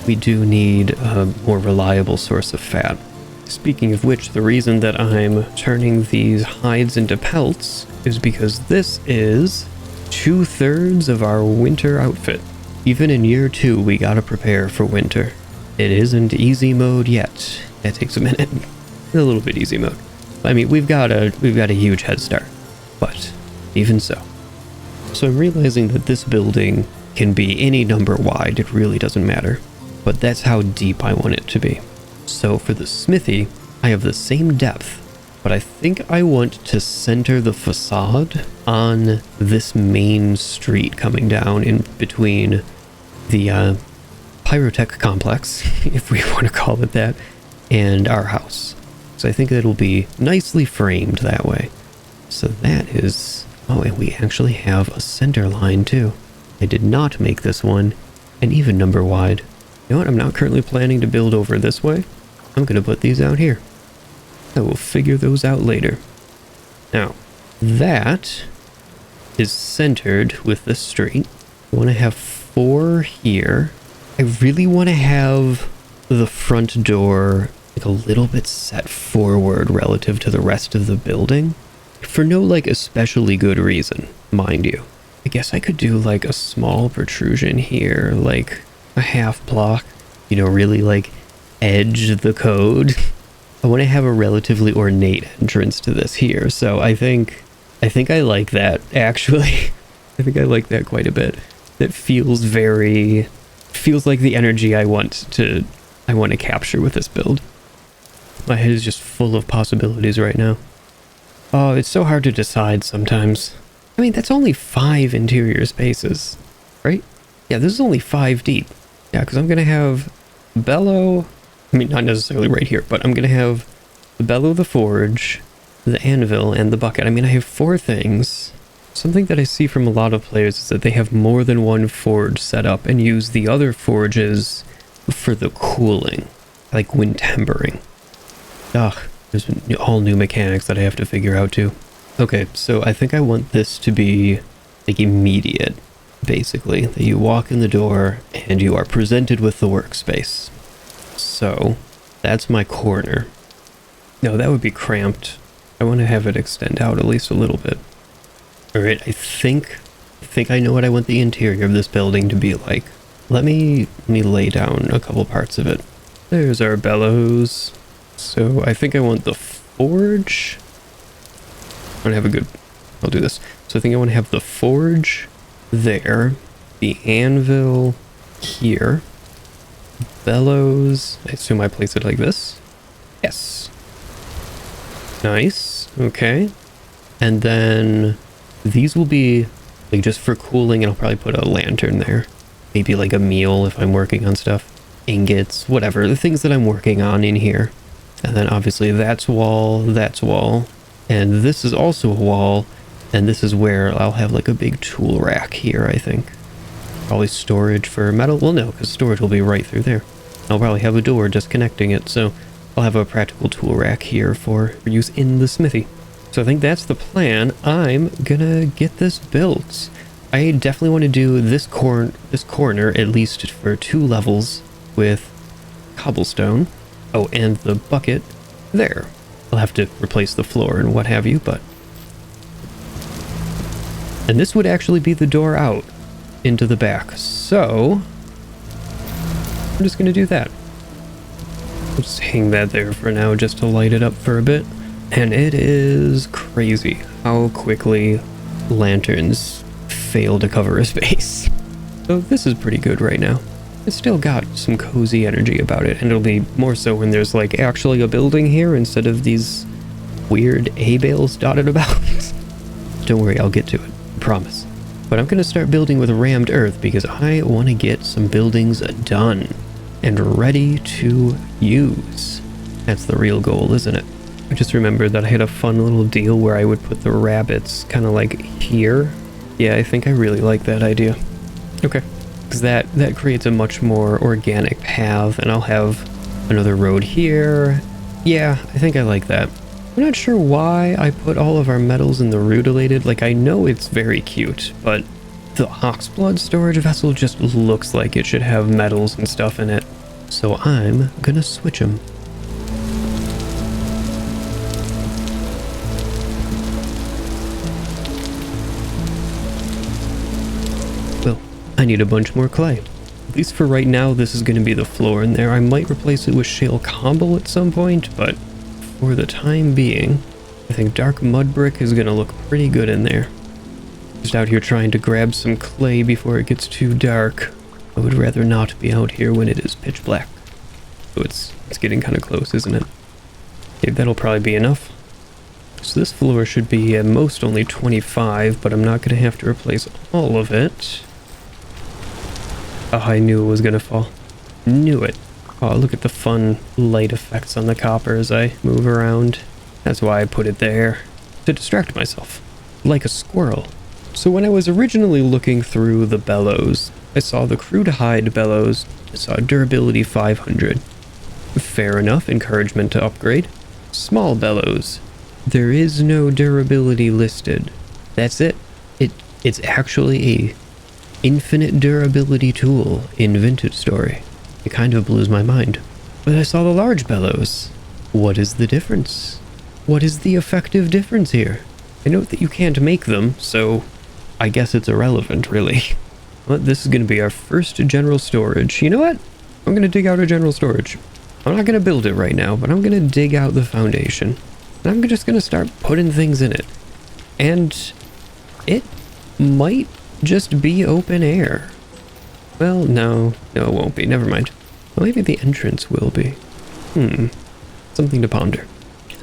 We do need a more reliable source of fat. Speaking of which, the reason that I'm turning these hides into pelts is because this is 2/3 of our winter outfit. Even in year 2, we gotta prepare for winter. It isn't easy mode yet. That takes a minute. A little bit easy mode. I mean, we've got a huge head start, but even so. So I'm realizing that this building can be any number wide. It really doesn't matter, but that's how deep I want it to be. So for the smithy, I have the same depth, but I think I want to center the facade on this main street coming down in between the Pyrotech complex, if we want to call it that, and our house. So I think it'll be nicely framed that way. So that is... Oh, and we actually have a center line too. I did not make this one an even number wide. You know what? I'm not currently planning to build over this way. I'm going to put these out here. I will figure those out later. Now, that is centered with the street. I want to have 4 here. I really want to have the front door like a little bit set forward relative to the rest of the building. For no like especially good reason, mind you. I guess I could do like a small protrusion here, like a half block, you know, really like edge the code. I want to have a relatively ornate entrance to this here, so I think I like that actually. I think I like that quite a bit. That feels like the energy I want to capture with this build. My head is just full of possibilities right now. Oh, it's so hard to decide sometimes. I mean, that's only 5 interior spaces, right? Yeah, this is only 5 deep. Yeah, because I'm going to have bellow... I mean, not necessarily right here, but I'm going to have the bellow, the forge, the anvil, and the bucket. I mean, I have 4 things. Something that I see from a lot of players is that they have more than one forge set up and use the other forges for the cooling, like wind tempering. Ugh, there's all new mechanics that I have to figure out too. Okay, so I think I want this to be like immediate, basically. That you walk in the door and you are presented with the workspace. So that's my corner. No, that would be cramped. I want to have it extend out at least a little bit. All right, I think I know what I want the interior of this building to be like. Let me lay down a couple parts of it. There's our bellows. So I think I want the forge. I'll do this. So I think I want to have the forge there, the anvil here, bellows. I assume I place it like this. Yes. Nice. Okay. And then these will be like just for cooling, and I'll probably put a lantern there. Maybe like a meal if I'm working on stuff. Ingots, whatever. The things that I'm working on in here. And then obviously that's wall. And this is also a wall. And this is where I'll have like a big tool rack here, I think. Probably storage for metal. Well, no, because storage will be right through there. I'll probably have a door just connecting it. So I'll have a practical tool rack here for use in the smithy. So I think that's the plan. I'm gonna get this built. I definitely want to do this corner at least for 2 levels with cobblestone. Oh, and the bucket there. I'll have to replace the floor and what have you, but... And this would actually be the door out into the back. So I'm just gonna do that. I'll just hang that there for now just to light it up for a bit. And it is crazy how quickly lanterns fail to cover a space. So this is pretty good right now. It's still got some cozy energy about it, and it'll be more so when there's like actually a building here instead of these weird hay bales dotted about. Don't worry, I'll get to it, I promise. But I'm gonna start building with rammed earth because I want to get some buildings done and ready to use. That's the real goal, isn't it? I just remembered that I had a fun little deal where I would put the rabbits kind of like here. Yeah, I think I really like that idea. Okay. Because that creates a much more organic path, and I'll have another road here. Yeah, I think I like that. I'm not sure why I put all of our metals in the rutilated. Like, I know it's very cute, but the Oxblood storage vessel just looks like it should have metals and stuff in it. So I'm gonna switch them. Well, I need a bunch more clay. At least for right now, this is gonna be the floor in there. I might replace it with shale cobble at some point, but for the time being, I think dark mud brick is gonna look pretty good in there. Just out here trying to grab some clay before it gets too dark. I would rather not be out here when it is pitch black. So it's getting kind of close, isn't it? Okay, that'll probably be enough. So this floor should be at most only 25, but I'm not going to have to replace all of it. Oh, I knew it was going to fall. Knew it. Oh, look at the fun light effects on the copper as I move around. That's why I put it there. To distract myself. Like a squirrel. So when I was originally looking through the bellows, I saw the crude hide bellows. I saw durability 500. Fair enough, encouragement to upgrade. Small bellows. There is no durability listed. That's it. It's actually a infinite durability tool in Vintage Story. It kind of blows my mind. But I saw the large bellows. What is the difference? What is the effective difference here? I note that you can't make them, so I guess it's irrelevant, really. But this is going to be our first general storage. You know what? I'm going to dig out a general storage. I'm not going to build it right now, but I'm going to dig out the foundation. And I'm just going to start putting things in it. And it might just be open air. Well, no, it won't be. Never mind. Well, maybe the entrance will be. Something to ponder.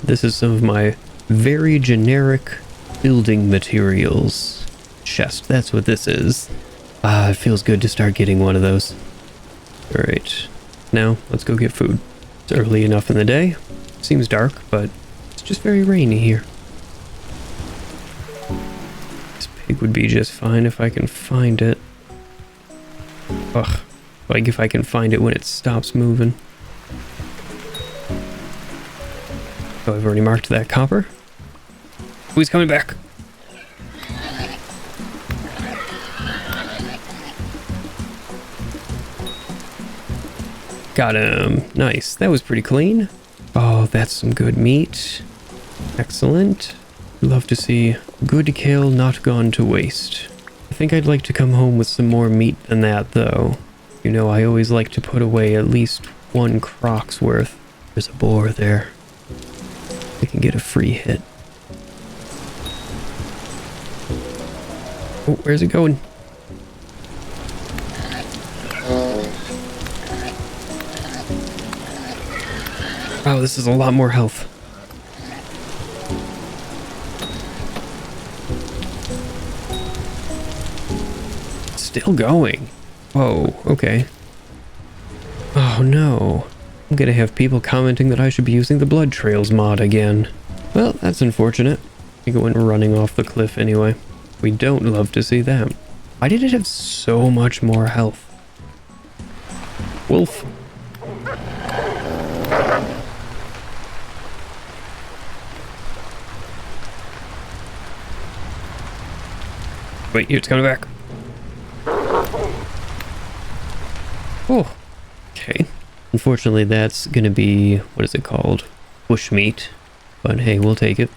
This is some of my very generic building materials. Chest, that's what this is. Ah, it feels good to start getting one of those. Alright, now let's go get food. It's early enough in the day. Seems dark, but it's just very rainy here. This pig would be just fine if I can find it. Ugh, like if I can find it when it stops moving. Oh, I've already marked that copper. Oh, he's coming back. Got him. Nice. That was pretty clean. Oh, that's some good meat. Excellent. Love to see good kale not gone to waste. I think I'd like to come home with some more meat than that, though. You know, I always like to put away at least one croc's worth. There's a boar there. I can get a free hit. Oh, where's it going? Wow, this is a lot more health. Still going. Whoa, okay. Oh no. I'm gonna have people commenting that I should be using the Blood Trails mod again. Well, that's unfortunate. I think it went running off the cliff anyway. We don't love to see that. Why did it have so much more health? Wolf. Wait, it's coming back. Oh, okay. Unfortunately, that's gonna be, what is it called? Bushmeat. But hey, we'll take it.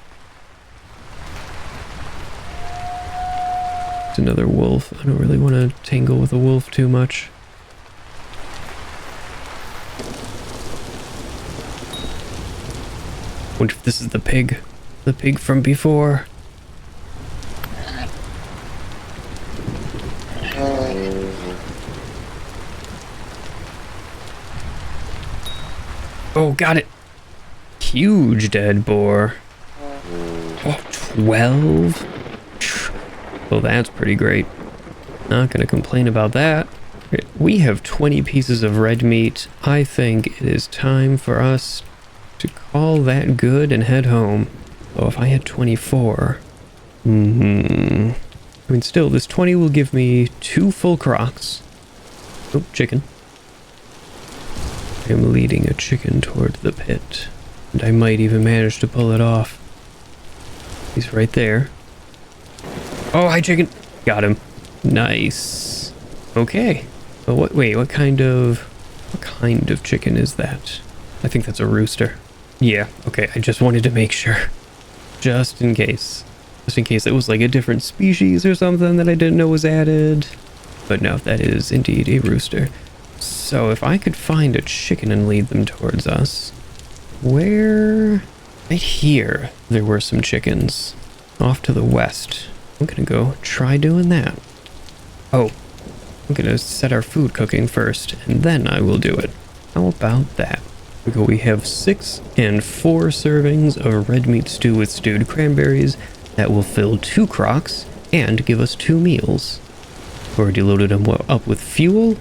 It's another wolf. I don't really want to tangle with a wolf too much. Wonder if this is the pig. The pig from before. Oh, got it. Huge dead boar. Oh, 12? Well, that's pretty great. Not gonna complain about that. We have 20 pieces of red meat. I think it is time for us to call that good and head home. Oh, if I had 24. I mean, still, this 20 will give me 2 full crocs. Oh, chicken. I am leading a chicken toward the pit. And I might even manage to pull it off. He's right there. Oh, hi, chicken. Got him. Nice. Okay. But what kind of chicken is that? I think that's a rooster. Yeah, okay, I just wanted to make sure. Just in case. Just in case it was like a different species or something that I didn't know was added. But no, that is indeed a rooster. So if I could find a chicken and lead them towards us. Where? Right here, there were some chickens. Off to the west. I'm gonna go try doing that. Oh, I'm gonna set our food cooking first, and then I will do it. How about that? We have 6 and 4 servings of red meat stew with stewed cranberries that will fill 2 crocs and give us 2 meals. Already loaded them up with fuel.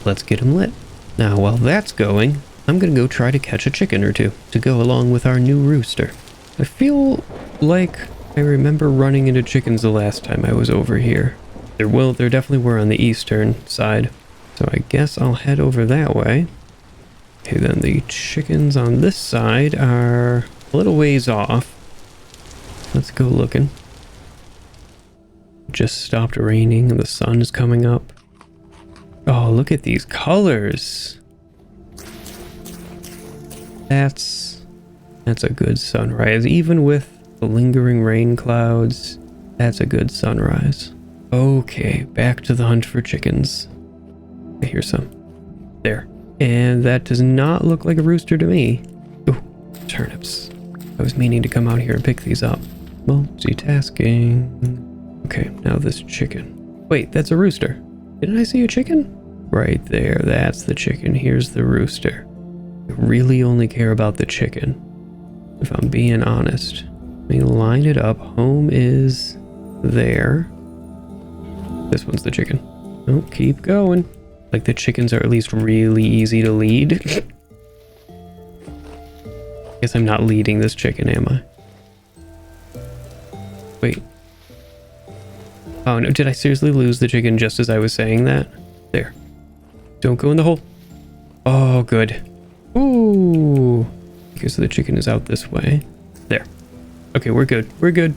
Let's get them lit. Now, while that's going, I'm gonna go try to catch a chicken or 2 to go along with our new rooster. I feel like I remember running into chickens the last time I was over here. There definitely were on the eastern side. So I guess I'll head over that way. Okay, then the chickens on this side are a little ways off. Let's go looking. Just stopped raining and the sun is coming up. Oh, look at these colors. That's a good sunrise. Even with the lingering rain clouds, that's a good sunrise. Okay, back to the hunt for chickens. Here's some. There. And that does not look like a rooster to me. Ooh, turnips. I was meaning to come out here and pick these up. Multitasking. Okay, now this chicken. Wait, that's a rooster. Didn't I see a chicken? Right there, that's the chicken. Here's the rooster. I really only care about the chicken, if I'm being honest. Let me line it up. Home is there. This one's the chicken. Oh, keep going. Like the chickens are at least really easy to lead. Guess I'm not leading this chicken, am I? Wait. Oh no, did I seriously lose the chicken just as I was saying that? There. Don't go in the hole. Oh, good. Ooh. Because the chicken is out this way. There. Okay, we're good. We're good.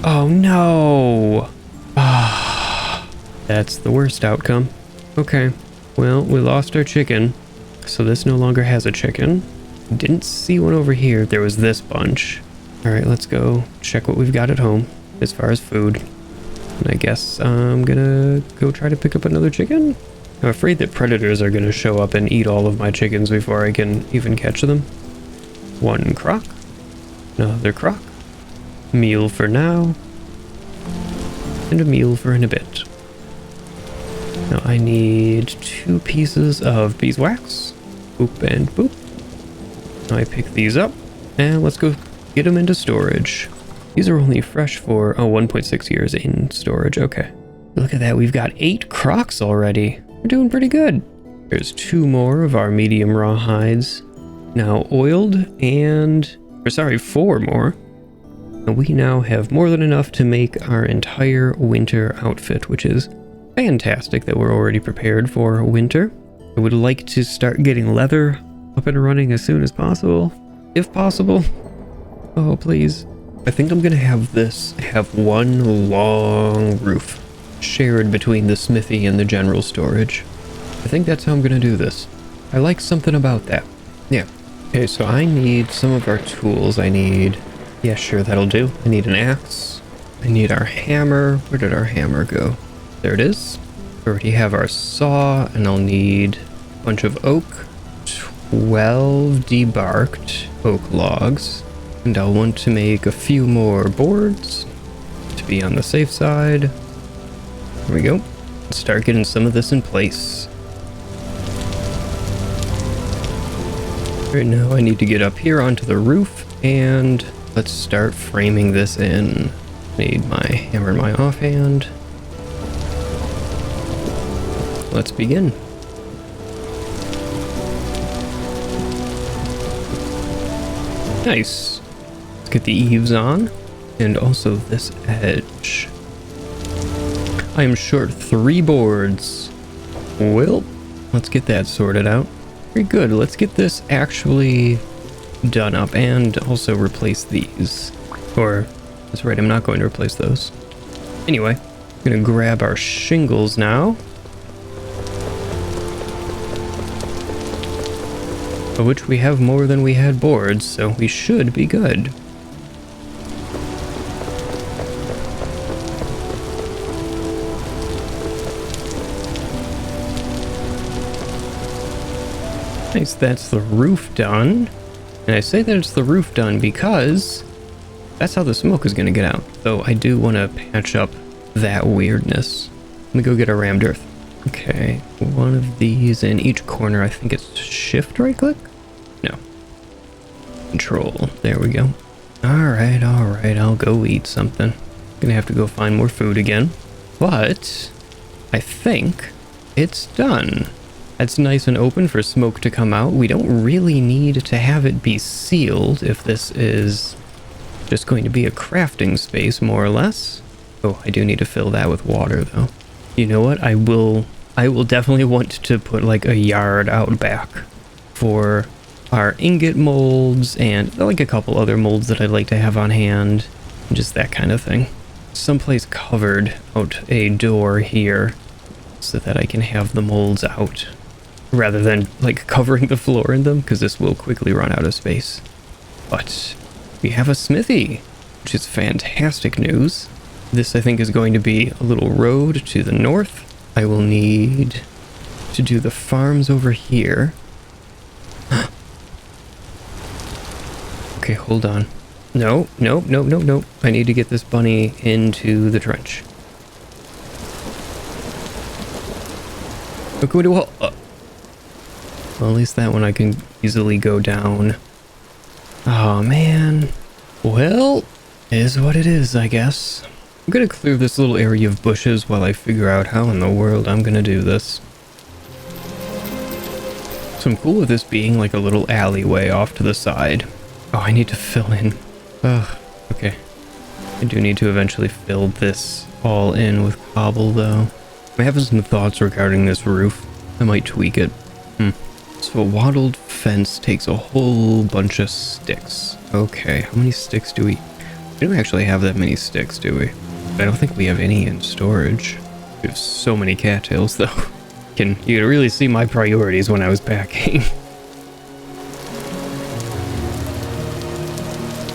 Oh no. Ah. That's the worst outcome. Okay. Well, we lost our chicken. So this no longer has a chicken. Didn't see one over here. There was this bunch. Alright, let's go check what we've got at home as far as food. And I guess I'm gonna go try to pick up another chicken. I'm afraid that predators are gonna show up and eat all of my chickens before I can even catch them. 1 croc. Another croc. Meal for now. And a meal for in a bit. Now I need 2 pieces of beeswax. Boop and boop. Now I pick these up. And let's go get them into storage. These are only fresh for 1.6 years in storage. Okay. Look at that. We've got 8 crocs already. We're doing pretty good. There's 2 more of our medium raw hides. Now oiled and... 4 more. And we now have more than enough to make our entire winter outfit, which is fantastic that we're already prepared for winter. I would like to start getting leather up and running as soon as possible, if possible. Oh, please. I think I'm gonna have this have one long roof shared between the smithy and the general storage. I think that's how I'm gonna do this. I like something about that. Yeah. Okay, so I need some of our tools. Yeah, sure, that'll do. I need an axe. I need our hammer. Where did our hammer go? There it is. We already have our saw, and I'll need a bunch of oak. 12 debarked oak logs. And I'll want to make a few more boards to be on the safe side. There we go. Let's start getting some of this in place. Right now I need to get up here onto the roof and let's start framing this in. Need my hammer and my offhand. Let's begin. Nice. Let's get the eaves on. And also this edge. I am short 3 boards. Well, let's get that sorted out. Very good. Let's get this actually done up and also replace these. Or, that's right, I'm not going to replace those. Anyway, I'm gonna grab our shingles now. Of which we have more than we had boards, so we should be good. Nice, that's the roof done. And I say that it's the roof done because that's how the smoke is going to get out. Though I do want to patch up that weirdness. Let me go get a rammed earth. Okay, one of these in each corner. I think it's shift right click? No. Control. There we go. Alright, I'll go eat something. Gonna have to go find more food again. But I think it's done. That's nice and open for smoke to come out. We don't really need to have it be sealed if this is just going to be a crafting space, more or less. Oh, I do need to fill that with water, though. You know what? I will definitely want to put like a yard out back for our ingot molds and like a couple other molds that I'd like to have on hand. Just that kind of thing. Someplace covered out a door here so that I can have the molds out rather than like covering the floor in them, because this will quickly run out of space. But we have a smithy, which is fantastic news. This, I think, is going to be a little road to the north. I will need to do the farms over here. Okay, hold on. No. I need to get this bunny into the trench. Look, well, at least that one I can easily go down. Oh, man. Well, is what it is, I guess. I'm gonna clear this little area of bushes while I figure out how in the world I'm gonna do this. So I'm cool with this being like a little alleyway off to the side. Oh, I need to fill in. Ugh, okay. I do need to eventually fill this all in with cobble, though. I'm having some thoughts regarding this roof. I might tweak it. So a wattled fence takes a whole bunch of sticks. Okay, how many sticks do we... We don't actually have that many sticks, do we? I don't think we have any in storage. We have so many cattails, though. You can really see my priorities when I was packing.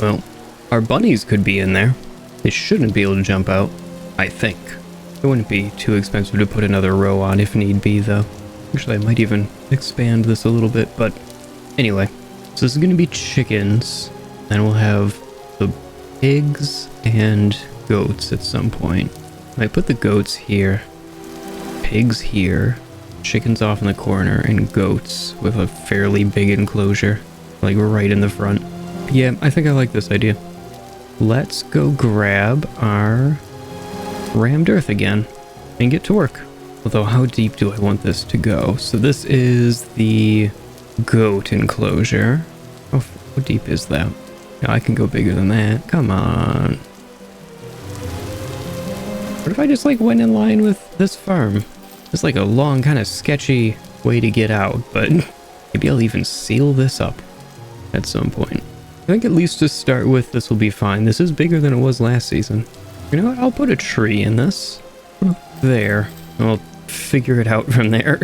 Well, our bunnies could be in there. They shouldn't be able to jump out, I think. It wouldn't be too expensive to put another row on if need be, though. Actually, I might even expand this a little bit, but anyway. So this is going to be chickens. Then we'll have the pigs and goats at some point. I put the goats here, pigs here, chickens off in the corner, and goats with a fairly big enclosure, like right in the front. Yeah, I think I like this idea. Let's go grab our rammed earth again and get to work. Although, how deep do I want this to go? So this is the goat enclosure. Oh, how deep is that? No, I can go bigger than that. Come on. What if I just like went in line with this farm? It's like a long, kind of sketchy way to get out, but maybe I'll even seal this up at some point. I think at least to start with, this will be fine. This is bigger than it was last season. You know what? I'll put a tree in this. There. I'll figure it out from there.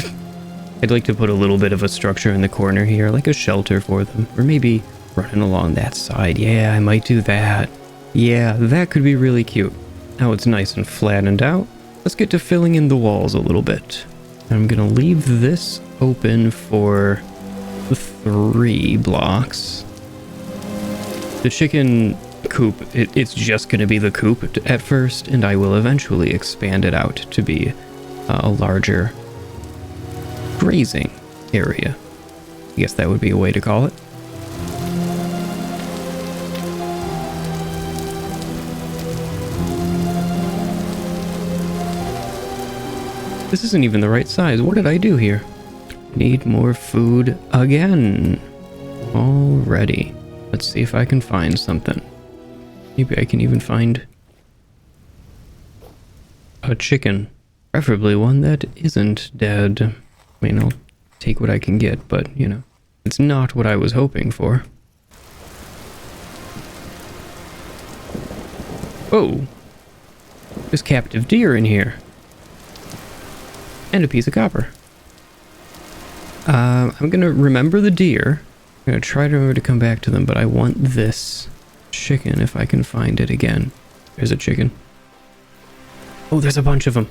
I'd like to put a little bit of a structure in the corner here, like a shelter for them. Or maybe running along that side. Yeah, I might do that. Yeah, that could be really cute. Now it's nice and flattened out. Let's get to filling in the walls a little bit. I'm gonna leave this open for 3 blocks. The chicken coop, it's just gonna be the coop at first, and I will eventually expand it out to be a larger grazing area. I guess that would be a way to call it. This isn't even the right size. What did I do here? Need more food again. Already. Let's see if I can find something. Maybe I can even find a chicken. Preferably one that isn't dead. I mean, I'll take what I can get, but, you know, it's not what I was hoping for. Oh! There's captive deer in here. And a piece of copper. I'm gonna remember the deer. I'm gonna try to remember to come back to them, but I want this chicken if I can find it again. There's a chicken. Oh, there's a bunch of them.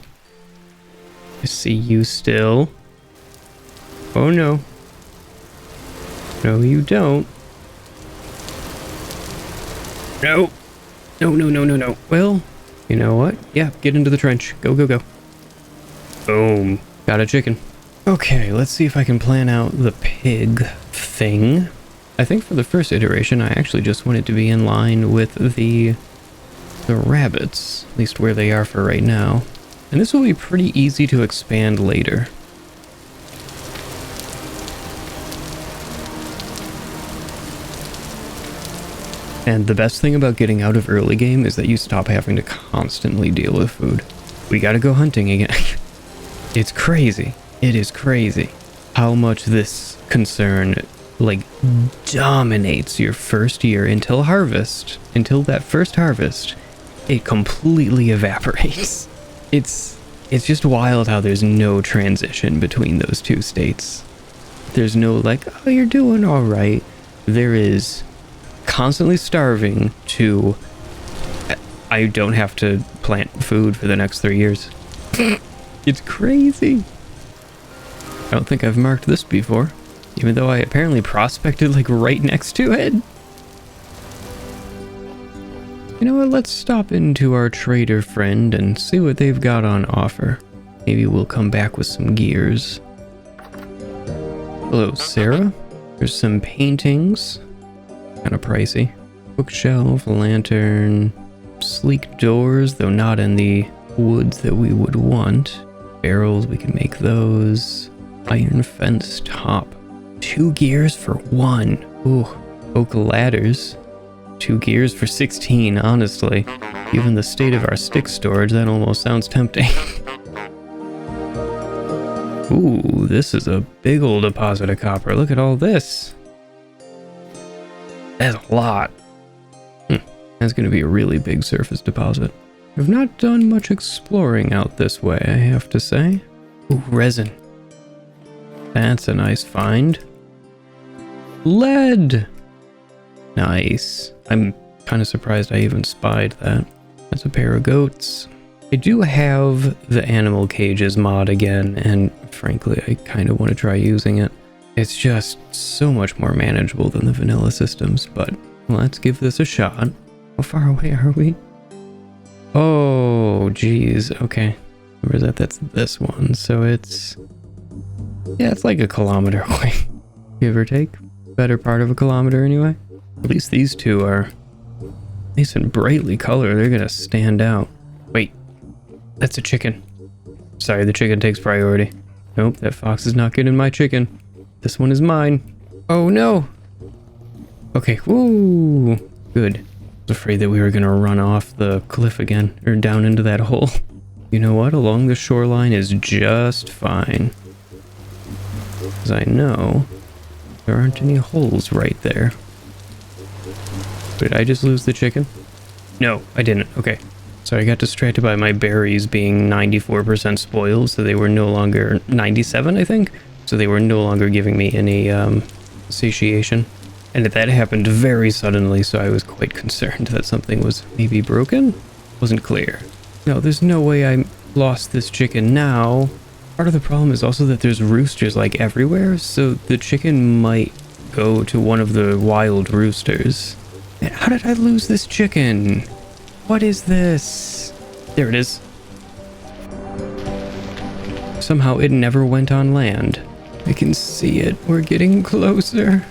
I see you still. Oh no. No, you don't. No. No, no, no, no, no. Well, you know what? Yeah, get into the trench. Go, go, go. Boom. Got a chicken. Okay, let's see if I can plan out the pig thing. I think for the first iteration, I actually just want it to be in line with the rabbits, at least where they are for right now. And this will be pretty easy to expand later. And the best thing about getting out of early game is that you stop having to constantly deal with food. We gotta go hunting again. It's crazy. It is crazy how much this concern, like, dominates your first year until harvest. Until that first harvest, it completely evaporates. It's just wild how there's no transition between those two states. There's no like, oh, you're doing all right. There is constantly starving to, I don't have to plant food for the next 3 years. It's crazy. I don't think I've marked this before, even though I apparently prospected like right next to it. You know what, let's stop into our trader friend and see what they've got on offer. Maybe we'll come back with some gears. Hello, Sarah. There's some paintings. Kind of pricey. Bookshelf, lantern, sleek doors, though not in the woods that we would want. Barrels, we can make those. Iron fence top. 2 gears for 1. Ooh. Oak ladders. 2 gears for 16, honestly. Given the state of our stick storage, that almost sounds tempting. Ooh, this is a big old deposit of copper. Look at all this. That's a lot. That's going to be a really big surface deposit. I've not done much exploring out this way, I have to say. Ooh, resin. That's a nice find. Lead! Nice. I'm kind of surprised I even spied that. That's a pair of goats. I do have the animal cages mod again, and frankly, I kind of want to try using it. It's just so much more manageable than the vanilla systems, but let's give this a shot. How far away are we? Oh, geez. Okay. Where is that? That's this one. So it's... yeah, it's like a kilometer away. Give or take. Better part of a kilometer anyway. At least these two are nice and brightly colored. They're gonna stand out. Wait. That's a chicken. Sorry, the chicken takes priority. Nope, that fox is not getting my chicken. This one is mine. Oh no! Okay, woo! Good. I was afraid that we were gonna run off the cliff again, or down into that hole. You know what? Along the shoreline is just fine. Because I know there aren't any holes right there. Did I just lose the chicken? No, I didn't. Okay. So I got distracted by my berries being 94% spoiled, so they were no longer 97, I think. So they were no longer giving me any satiation. And that happened very suddenly, so I was quite concerned that something was maybe broken. Wasn't clear. No, there's no way I lost this chicken now. Part of the problem is also that there's roosters like everywhere, so the chicken might go to one of the wild roosters. Man, how did I lose this chicken? What is this? There it is. Somehow it never went on land. I can see it. We're getting closer.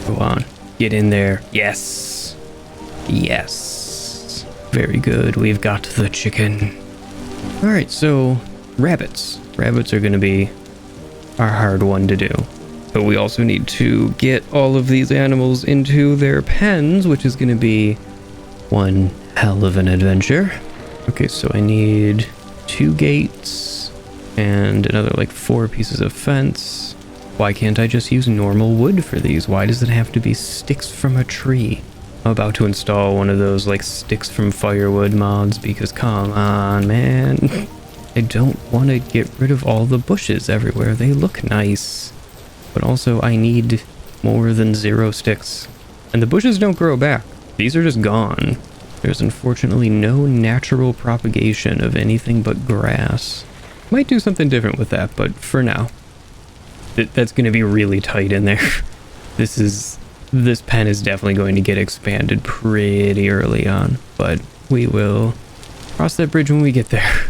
Go on. Get in there. Yes. Yes. Very good. We've got the chicken. Alright, so rabbits. Rabbits are going to be our hard one to do. But we also need to get all of these animals into their pens, which is going to be one hell of an adventure. Okay, so I need 2 gates and another like 4 pieces of fence. Why can't I just use normal wood for these? Why does it have to be sticks from a tree? I'm about to install one of those like sticks from firewood mods because come on, man. I don't want to get rid of all the bushes everywhere. They look nice. But also I need more than 0 sticks. And the bushes don't grow back. These are just gone. There's unfortunately no natural propagation of anything but grass. Might do something different with that, but for now. That's going to be really tight in there. This pen is definitely going to get expanded pretty early on, but we will cross that bridge when we get there.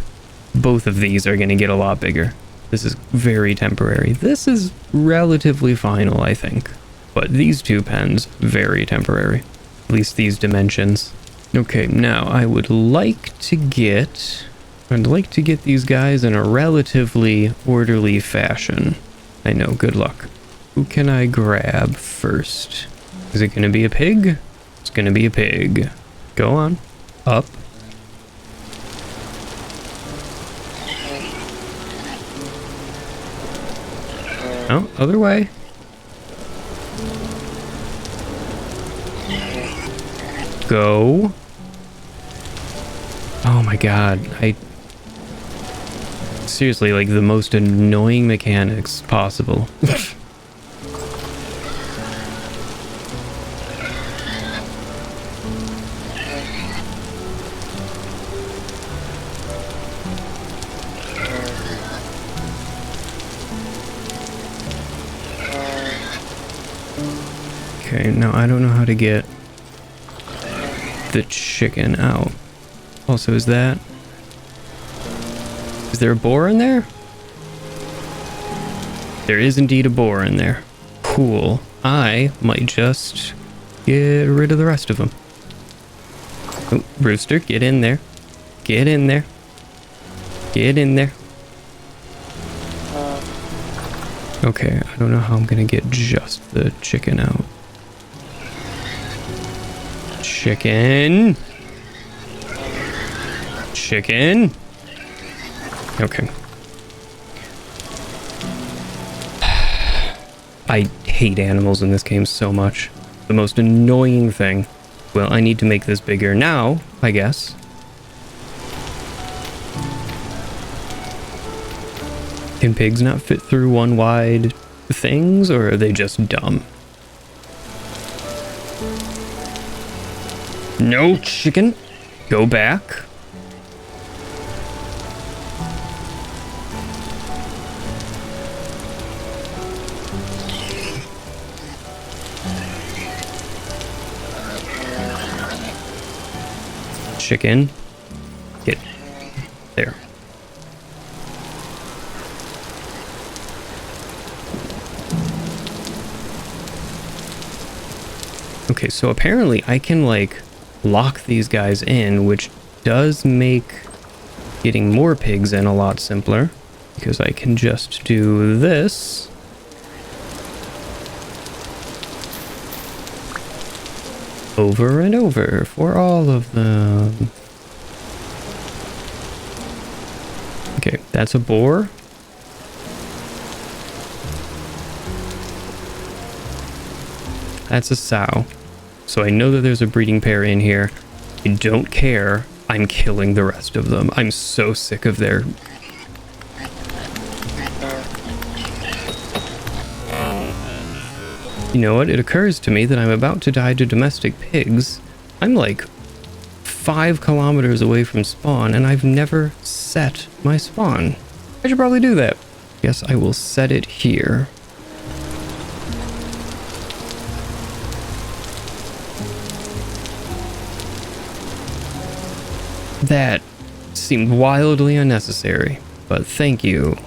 Both of these are going to get a lot bigger. This is very temporary. This is relatively final, I think. But these 2 pens, very temporary. At least these dimensions. Okay, now I would like to get... I'd like to get these guys in a relatively orderly fashion. I know, good luck. Who can I grab first? Is it going to be a pig? It's going to be a pig. Go on. Up. Oh, other way. Go. Oh my god, seriously, like the most annoying mechanics possible. Okay, now I don't know how to get the chicken out. Also, is there a boar in there? There is indeed a boar in there. Cool. I might just get rid of the rest of them. Oh, Rooster, get in there. Get in there. Get in there. Okay, I don't know how I'm gonna get just the chicken out. Chicken. Chicken. Okay. I hate animals in this game so much. The most annoying thing. Well, I need to make this bigger now, I guess. Can pigs not fit through one wide things, or are they just dumb? No, chicken. Go back. Chicken. Get there. Okay, so apparently I can like lock these guys in, which does make getting more pigs in a lot simpler, because I can just do this. Over and over for all of them. Okay, that's a boar. That's a sow. So I know that there's a breeding pair in here. I don't care. I'm killing the rest of them. I'm so sick of their... You know what? It occurs to me that I'm about to die to domestic pigs. I'm like 5 kilometers away from spawn, and I've never set my spawn. I should probably do that. Yes, I will set it here. That seemed wildly unnecessary, but thank you.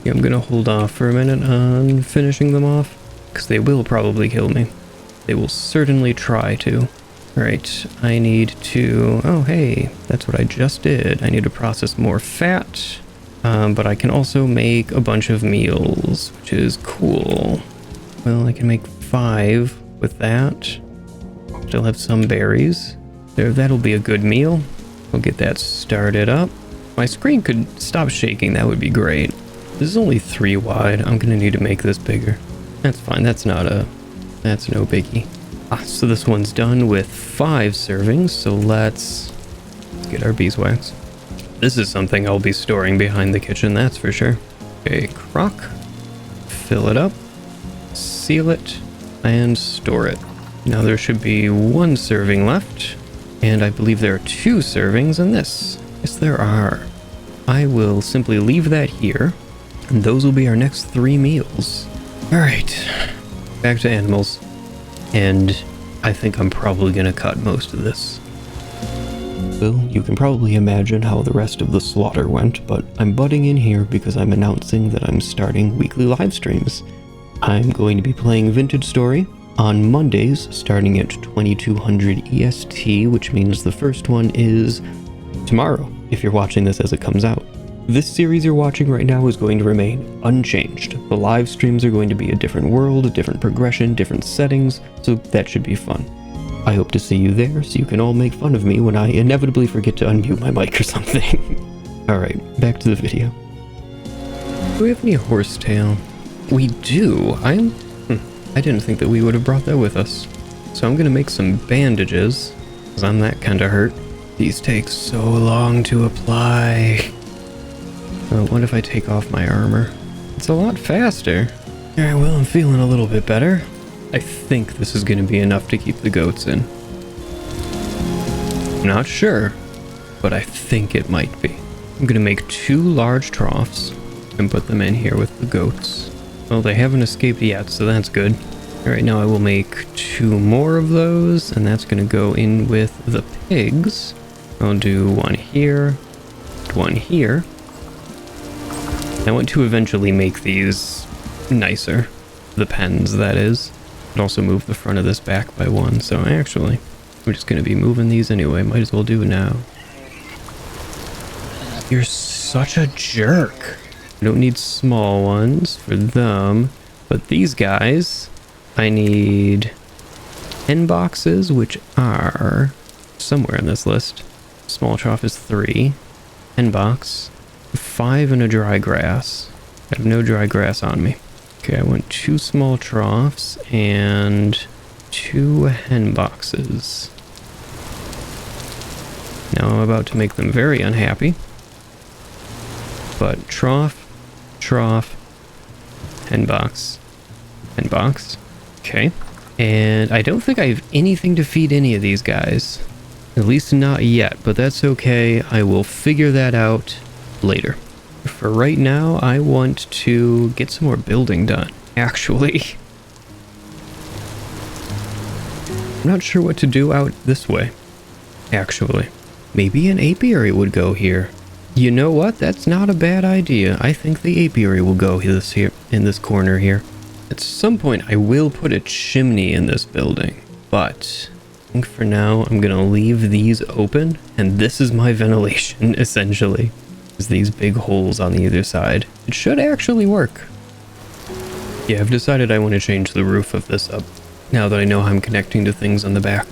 I'm gonna hold off for a minute on finishing them off, because they will probably kill me. They will certainly try to. Alright, I need to... Oh, hey, that's what I just did. I need to process more fat, but I can also make a bunch of meals, which is cool. Well, I can make 5 with that. Still have some berries. There, that'll be a good meal. We'll get that started up. My screen could stop shaking, that would be great. This is only 3 wide. I'm gonna need to make this bigger. That's fine, that's no biggie. So this one's done with 5 servings, so let's get our beeswax. This is something I'll be storing behind the kitchen, that's for sure. Okay, crock. Fill it up, seal it, and store it. Now there should be 1 serving left, and I believe there are 2 servings in this. Yes, there are. I will simply leave that here, and those will be our next 3 meals. Alright, back to animals. And I think I'm probably gonna cut most of this. Well, you can probably imagine how the rest of the slaughter went, but I'm butting in here because I'm announcing that I'm starting weekly live streams. I'm going to be playing Vintage Story on Mondays starting at 2200 EST, which means the first one is tomorrow, if you're watching this as it comes out. This series you're watching right now is going to remain unchanged. The live streams are going to be a different world, a different progression, different settings, so that should be fun. I hope to see you there so you can all make fun of me when I inevitably forget to unmute my mic or something. Alright, back to the video. Do we have any horsetail? We do. I didn't think that we would have brought that with us. So I'm gonna make some bandages, because I'm that kind of hurt. These take so long to apply. What if I take off my armor? It's a lot faster. Alright, well, I'm feeling a little bit better. I think this is going to be enough to keep the goats in. I'm not sure, but I think it might be. I'm going to make 2 large troughs and put them in here with the goats. Well, they haven't escaped yet, so that's good. Alright, now I will make 2 more of those, and that's going to go in with the pigs. I'll do 1 here, 1 here. I want to eventually make these nicer. The pens, that is. And also move the front of this back by 1, so actually, we're just going to be moving these anyway. Might as well do it now. You're such a jerk. I don't need small ones for them, but these guys, I need 10 boxes, which are somewhere in this list. Small trough is 3. 10 box. 5 and a dry grass. I have no dry grass on me. Okay, I want 2 small troughs and 2 hen boxes. Now I'm about to make them very unhappy. But trough, hen box. Okay. And I don't think I have anything to feed any of these guys. At least not yet, but that's okay. I will figure that out later. For right now, I want to get some more building done, actually. I'm not sure what to do out this way, actually. Maybe an apiary would go here. You know what? That's not a bad idea. I think the apiary will go here in this corner here. At some point, I will put a chimney in this building, but I think for now, I'm gonna leave these open, and this is my ventilation, essentially. These big holes on either side. It should actually work. Yeah, I've decided I want to change the roof of this up, now that I know I'm connecting to things on the back.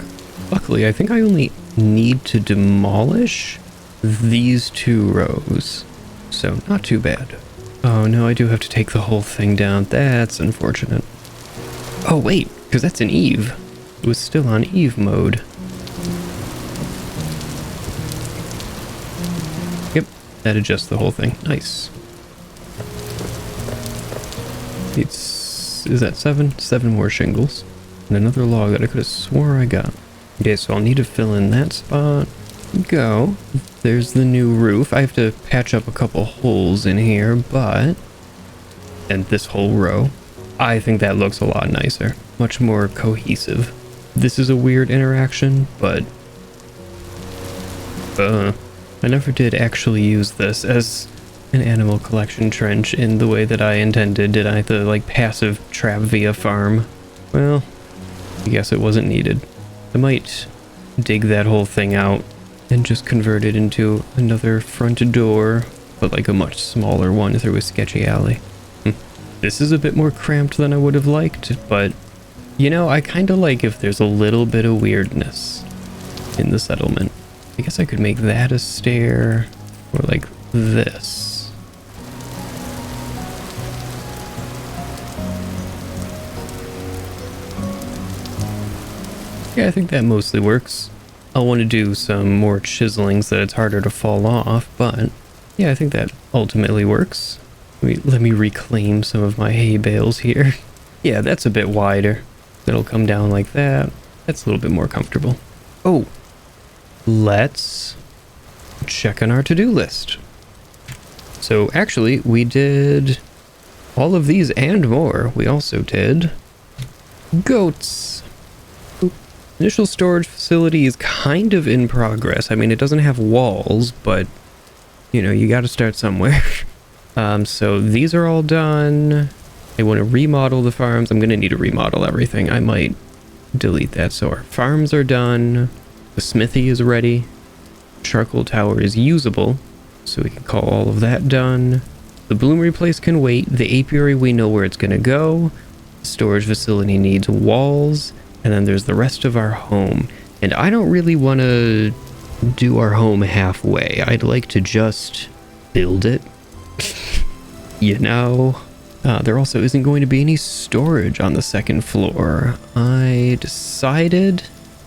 Luckily, I think I only need to demolish these 2 rows, so not too bad. Oh no, I do have to take the whole thing down. That's unfortunate. Oh wait, because that's an Eve. It was still on Eve mode. That adjusts the whole thing. Nice. Is that 7? 7 more shingles. And another log that I could have swore I got. Okay, so I'll need to fill in that spot. Go. There's the new roof. I have to patch up a couple holes in here, but... And this whole row. I think that looks a lot nicer. Much more cohesive. This is a weird interaction, but... I never did actually use this as an animal collection trench in the way that I intended, did I? The, like, passive trap via farm. Well, I guess it wasn't needed. I might dig that whole thing out and just convert it into another front door, but like a much smaller one through a sketchy alley. This is a bit more cramped than I would have liked, but you know, I kind of like if there's a little bit of weirdness in the settlement. I guess I could make that a stair, or like this. Yeah, I think that mostly works. I'll want to do some more chiseling so that it's harder to fall off, but yeah, I think that ultimately works. Let me reclaim some of my hay bales here. Yeah, that's a bit wider. It'll come down like that. That's a little bit more comfortable. Oh, let's check on our to-do list. So actually, we did all of these and more. We also did goats. Initial storage facility is kind of in progress. I mean, it doesn't have walls, but you know, you got to start somewhere. So these are all done. I want to remodel the farms. I'm going to need to remodel everything. I might delete that. So our farms are done. The smithy is ready. Charcoal tower is usable, so we can call all of that done. The bloomery place can wait. The apiary, we know where it's going to go. The storage facility needs walls. And then there's the rest of our home. And I don't really want to do our home halfway. I'd like to just build it. You know? There also isn't going to be any storage on the second floor. I decided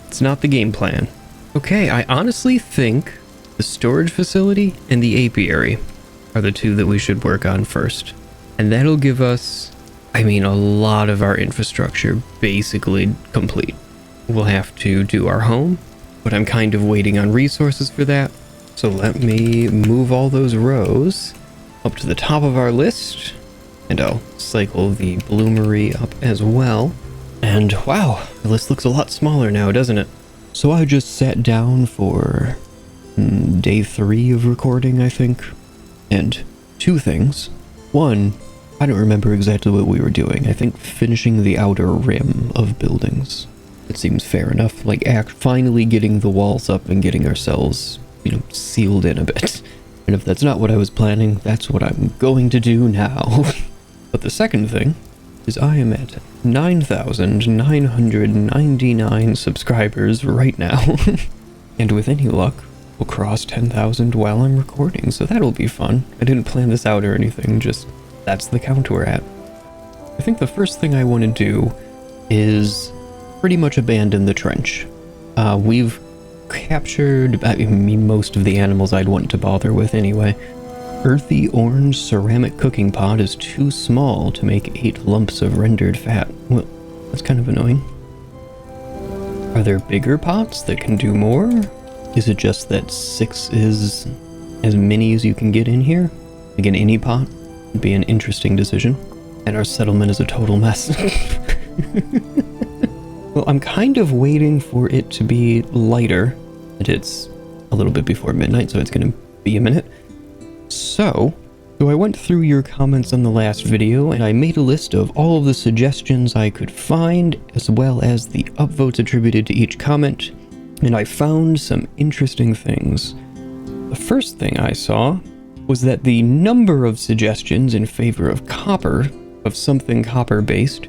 it's not the game plan. Okay, I honestly think the storage facility and the apiary are the two that we should work on first. And that'll give us, I mean, a lot of our infrastructure basically complete. We'll have to do our home, but I'm kind of waiting on resources for that. So let me move all those rows up to the top of our list, and I'll cycle the bloomery up as well. And wow, the list looks a lot smaller now, doesn't it? So I just sat down for day 3 of recording, I think. And 2 things. One, I don't remember exactly what we were doing. I think finishing the outer rim of buildings. It seems fair enough. Like, finally getting the walls up and getting ourselves, you know, sealed in a bit. And if that's not what I was planning, that's what I'm going to do now. But the second thing is I am at 9,999 subscribers right now. And with any luck, we'll cross 10,000 while I'm recording, so that'll be fun. I didn't plan this out or anything, just that's the count we're at. I think the first thing I want to do is pretty much abandon the trench. We've captured, I mean, most of the animals I'd want to bother with anyway. Earthy orange ceramic cooking pot is too small to make 8 lumps of rendered fat. Well, that's kind of annoying. Are there bigger pots that can do more? Is it just that 6 is as many as you can get in here? Again, any pot would be an interesting decision. And our settlement is a total mess. Well, I'm kind of waiting for it to be lighter. And it's a little bit before midnight, so it's going to be a minute. So I went through your comments on the last video, and I made a list of all of the suggestions I could find, as well as the upvotes attributed to each comment, and I found some interesting things. The first thing I saw was that the number of suggestions in favor of copper, of something copper-based,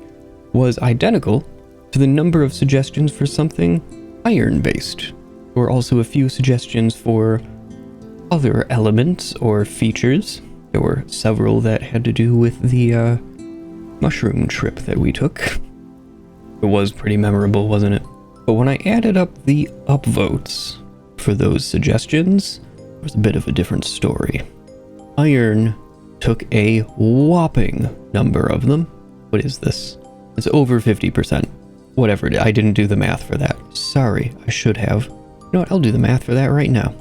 was identical to the number of suggestions for something iron-based. There were also a few suggestions for other elements or features. There were several that had to do with the mushroom trip that we took. It was pretty memorable, wasn't it? But when I added up the upvotes for those suggestions, it was a bit of a different story. Iron took a whopping number of them. What is this? It's over 50%. Whatever, I didn't do the math for that. Sorry, I should have. You know what, I'll do the math for that right now.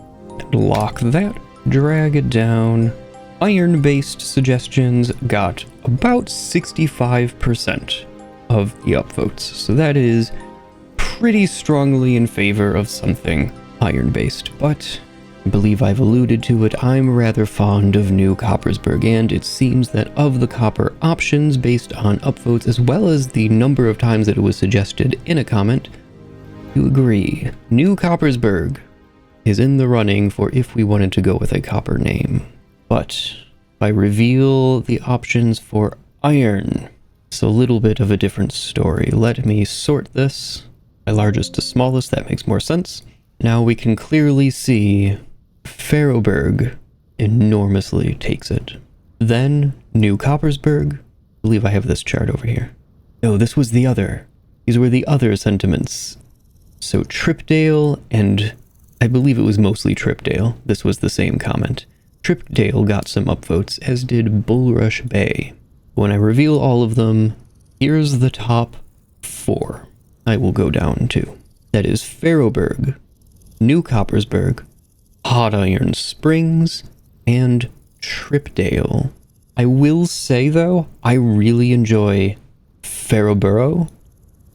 Lock that, drag it down. Iron-based suggestions got about 65% of the upvotes, so that is pretty strongly in favor of something iron-based, but I believe I've alluded to it, I'm rather fond of New Coppersburg, and it seems that of the copper options based on upvotes, as well as the number of times that it was suggested in a comment, you agree. New Coppersburg is in the running for if we wanted to go with a copper name. But if I reveal the options for iron. It's a little bit of a different story. Let me sort this by largest to smallest. That makes more sense. Now we can clearly see Ferroberg enormously takes it. Then New Coppersburg. I believe I have this chart over here. No, this was the other. These were the other sentiments. So Tripdale, and I believe it was mostly Tripdale. This was the same comment. Tripdale got some upvotes, as did Bulrush Bay. When I reveal all of them, here's the top 4 I will go down to. That is Ferroberg, New Coppersburg, Hot Iron Springs, and Tripdale. I will say, though, I really enjoy Ferroboro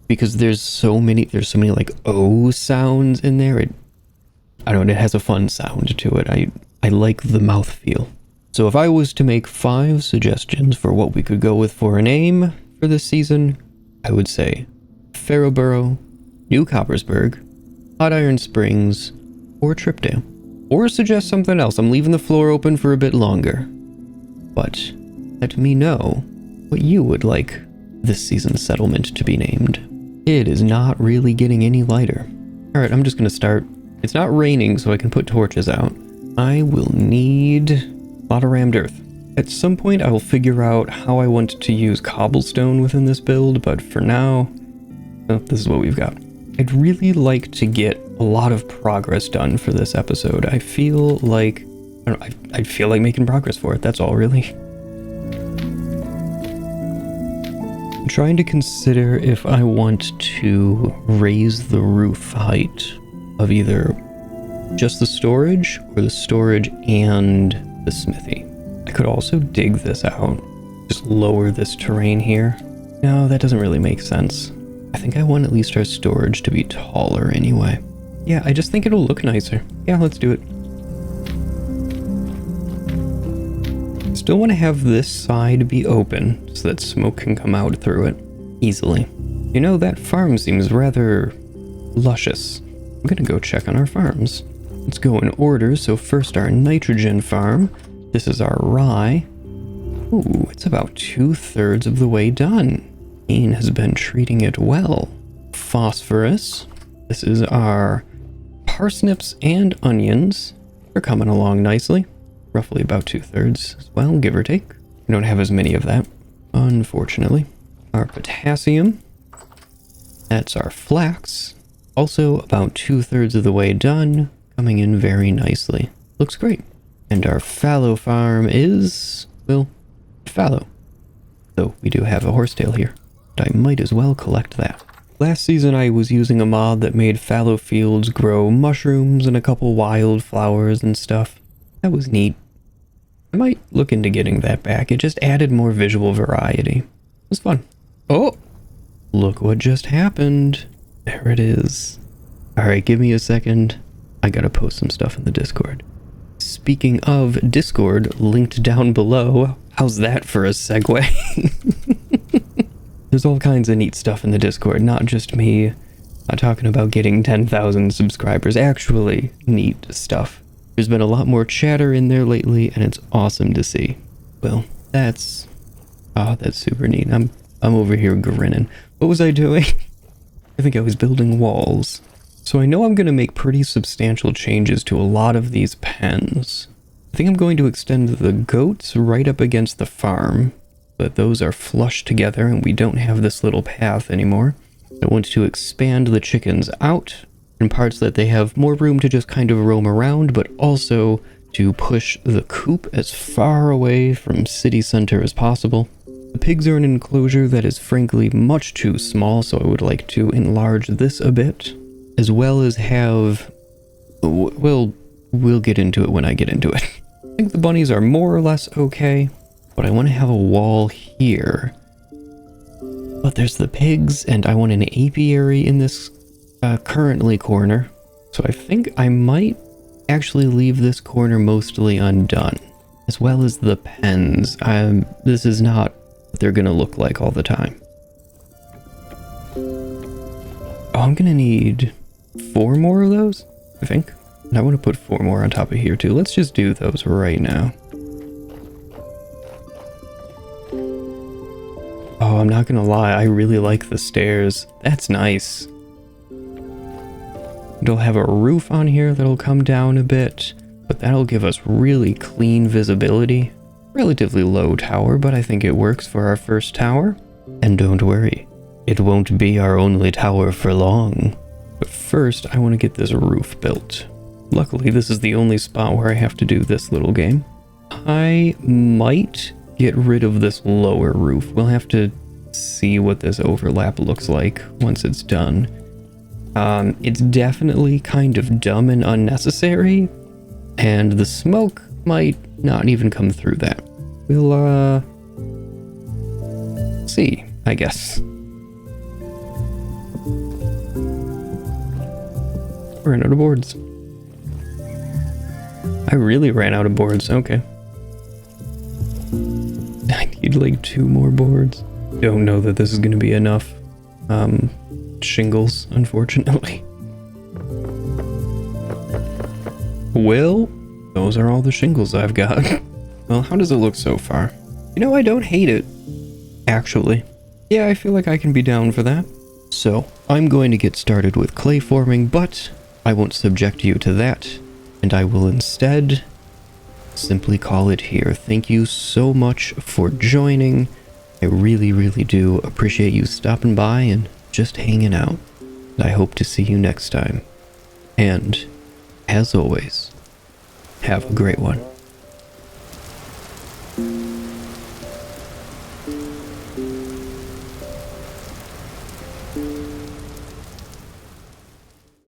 because there's so many like O sounds in there. I don't know, it has a fun sound to it. I like the mouthfeel. So if I was to make 5 suggestions for what we could go with for a name for this season, I would say Ferroboro, New Coppersburg, Hot Iron Springs, or Tripdale. Or suggest something else. I'm leaving the floor open for a bit longer. But let me know what you would like this season's settlement to be named. It is not really getting any lighter. Alright, I'm just gonna start. It's not raining, so I can put torches out. I will need a lot of rammed earth. At some point, I will figure out how I want to use cobblestone within this build, but for now, well, this is what we've got. I'd really like to get a lot of progress done for this episode. I feel like I feel like making progress for it. That's all, really. I'm trying to consider if I want to raise the roof height of either just the storage or the storage and the smithy. I could also dig this out, just lower this terrain here. No, that doesn't really make sense. I think I want at least our storage to be taller anyway. Yeah, I just think it'll look nicer. Yeah, let's do it. Still want to have this side be open so that smoke can come out through it easily. You know, that farm seems rather luscious. I'm gonna go check on our farms. Let's go in order. So first our nitrogen farm. This is our rye. Ooh, it's about 2/3 of the way done. Ian has been treating it well. Phosphorus. This is our parsnips and onions. They're coming along nicely. Roughly about 2/3 as well, give or take. We don't have as many of that, unfortunately. Our potassium. That's our flax. Also about 2/3 of the way done, coming in very nicely. Looks great. And our fallow farm is, well, fallow. Though we do have a horsetail here, but I might as well collect that. Last season I was using a mod that made fallow fields grow mushrooms and a couple wildflowers and stuff. That was neat. I might look into getting that back. It just added more visual variety. It was fun. Oh! Look what just happened. There it is. Alright, give me a second. I gotta post some stuff in the Discord. Speaking of Discord, linked down below. How's that for a segue? There's all kinds of neat stuff in the Discord, not just me talking about getting 10,000 subscribers. Actually, neat stuff. There's been a lot more chatter in there lately, and it's awesome to see. Well, that's super neat. I'm over here grinning. What was I doing? I think I was building walls. So I know I'm going to make pretty substantial changes to a lot of these pens. I think I'm going to extend the goats right up against the farm, but those are flush together and we don't have this little path anymore. I want to expand the chickens out in parts that they have more room to just kind of roam around, but also to push the coop as far away from city center as possible. The pigs are in an enclosure that is frankly much too small, so I would like to enlarge this a bit, as well as have, we'll get into it when I get into it. I think the bunnies are more or less okay, but I want to have a wall here. But there's the pigs, and I want an apiary in this currently corner. So I think I might actually leave this corner mostly undone, as well as the pens. This is not what they're gonna look like all the time. Oh, I'm gonna need 4 more of those, I think. And I want to put 4 more on top of here too. Let's just do those right now. Oh, I'm not gonna lie, I really like the stairs. That's nice. It'll have a roof on here that'll come down a bit, but that'll give us really clean visibility. Relatively low tower, but I think it works for our first tower. And don't worry, it won't be our only tower for long. But first, I want to get this roof built. Luckily, this is the only spot where I have to do this little game. I might get rid of this lower roof. We'll have to see what this overlap looks like once it's done. It's definitely kind of dumb and unnecessary, and the smoke might not even come through that. We'll, see, I guess. Ran out of boards. I really ran out of boards, okay. I need like 2 more boards. Don't know that this is gonna be enough. Shingles, unfortunately. Well, those are all the shingles I've got. Well, how does it look so far? You know, I don't hate it, actually. Yeah, I feel like I can be down for that. So, I'm going to get started with clay forming, but I won't subject you to that, and I will instead simply call it here. Thank you so much for joining. I really, really do appreciate you stopping by and just hanging out. And I hope to see you next time. And, as always, have a great one.